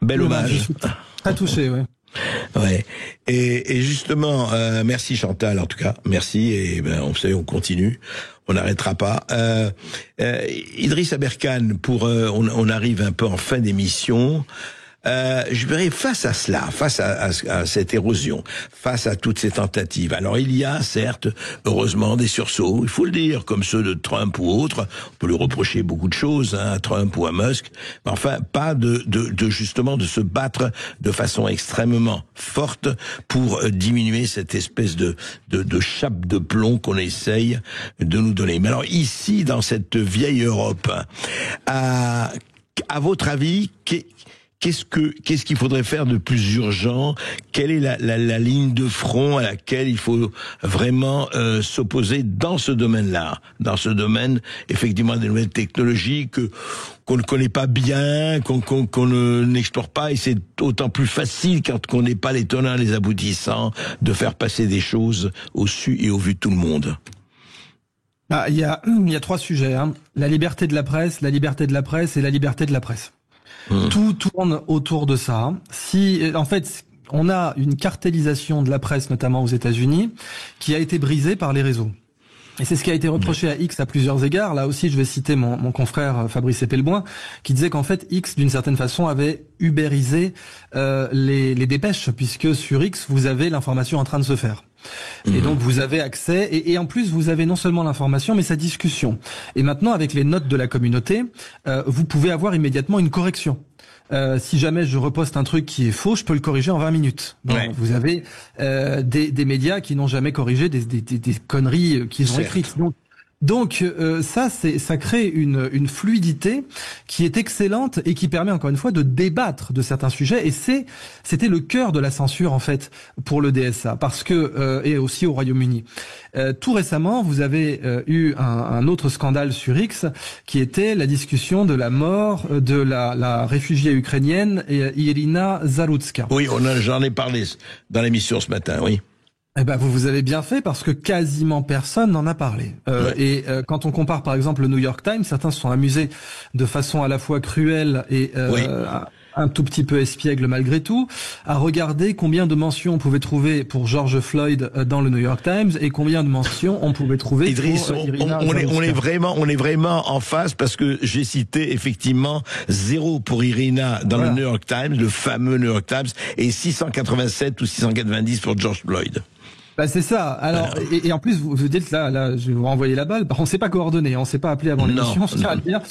S7: bel hommage.
S12: Très touché, oui.
S7: Ouais. Et justement, merci Chantal, en tout cas, merci. Et vous savez, on continue, on n'arrêtera pas. Idriss Aberkane, on arrive un peu en fin d'émission. Je dirais, face à cela, face à cette érosion, face à toutes ces tentatives. Alors il y a certes, heureusement, des sursauts, il faut le dire, comme ceux de Trump ou autres. On peut lui reprocher beaucoup de choses, à Trump ou à Musk, mais enfin pas de justement de se battre de façon extrêmement forte pour diminuer cette espèce de chape de plomb qu'on essaye de nous donner. Mais alors ici, dans cette vieille Europe, à votre avis, qu'est-ce qu'il faudrait faire de plus urgent? Quelle est la ligne de front à laquelle il faut vraiment s'opposer dans ce domaine-là? Dans ce domaine, effectivement, des nouvelles technologies qu'on ne connaît pas bien, qu'on n'explore pas, et c'est d'autant plus facile quand on n'est pas les tenants, les aboutissants, de faire passer des choses au su et au vu de tout le monde.
S12: Il y a 3 sujets, la liberté de la presse et la liberté de la presse. Tout tourne autour de ça. En fait, on a une cartélisation de la presse, notamment aux États-Unis, qui a été brisée par les réseaux. Et c'est ce qui a été reproché à X à plusieurs égards. Là aussi, je vais citer mon confrère Fabrice Epelboin, qui disait qu'en fait, X, d'une certaine façon, avait ubérisé les dépêches, puisque sur X, vous avez l'information en train de se faire. Et donc vous avez accès, et en plus vous avez non seulement l'information mais sa discussion. Et maintenant avec les notes de la communauté, vous pouvez avoir immédiatement une correction. Si jamais je reposte un truc qui est faux, je peux le corriger en 20 minutes. Bon, vous avez des médias qui n'ont jamais corrigé des conneries qu'ils ont écrites. Donc ça crée une fluidité qui est excellente et qui permet encore une fois de débattre de certains sujets, et c'était le cœur de la censure en fait pour le DSA, parce que et aussi au Royaume-Uni. Tout récemment, vous avez eu un autre scandale sur X qui était la discussion de la mort de la réfugiée ukrainienne Irina Zarutska.
S7: Oui, j'en ai parlé dans l'émission ce matin, oui.
S12: Eh ben vous avez bien fait, parce que quasiment personne n'en a parlé. Et quand on compare par exemple le New York Times, certains se sont amusés de façon à la fois cruelle et un tout petit peu espiègle malgré tout, à regarder combien de mentions on pouvait trouver pour George Floyd dans le New York Times et combien de mentions on pouvait trouver
S7: Idriss,
S12: pour Irina
S7: on est vraiment en face, parce que j'ai cité effectivement 0 pour Irina dans le New York Times, le fameux New York Times, et 687 ou 690 pour George Floyd.
S12: Bah c'est ça. Alors et en plus vous dites là je vais vous renvoyer la balle. On s'est pas coordonné, on s'est pas appelé avant l'émission, je tiens à le dire.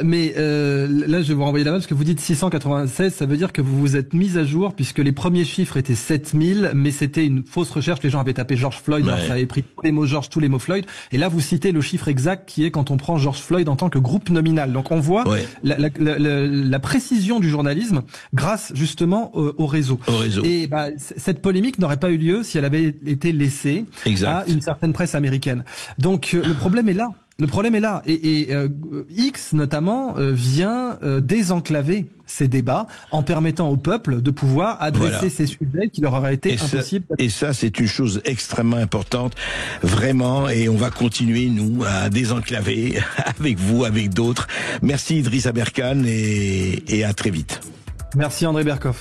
S12: Mais là je vais vous renvoyer la balle parce que vous dites 696, ça veut dire que vous vous êtes mis à jour, puisque les premiers chiffres étaient 7000, mais c'était une fausse recherche. Les gens avaient tapé George Floyd, alors ça avait pris tous les mots George, tous les mots Floyd. Et là vous citez le chiffre exact qui est quand on prend George Floyd en tant que groupe nominal. Donc on voit la précision du journalisme grâce justement au réseau. Et cette polémique n'aurait pas eu lieu si elle avait été laissée à une certaine presse américaine. Donc le problème est là. Le problème est là. Et X, notamment, vient désenclaver ces débats en permettant au peuple de pouvoir adresser ces sujets qui leur auraient été impossibles.
S7: Et ça, c'est une chose extrêmement importante, vraiment, et on va continuer, nous, à désenclaver avec vous, avec d'autres. Merci Idriss Aberkane, et à très vite.
S12: Merci André Berkoff.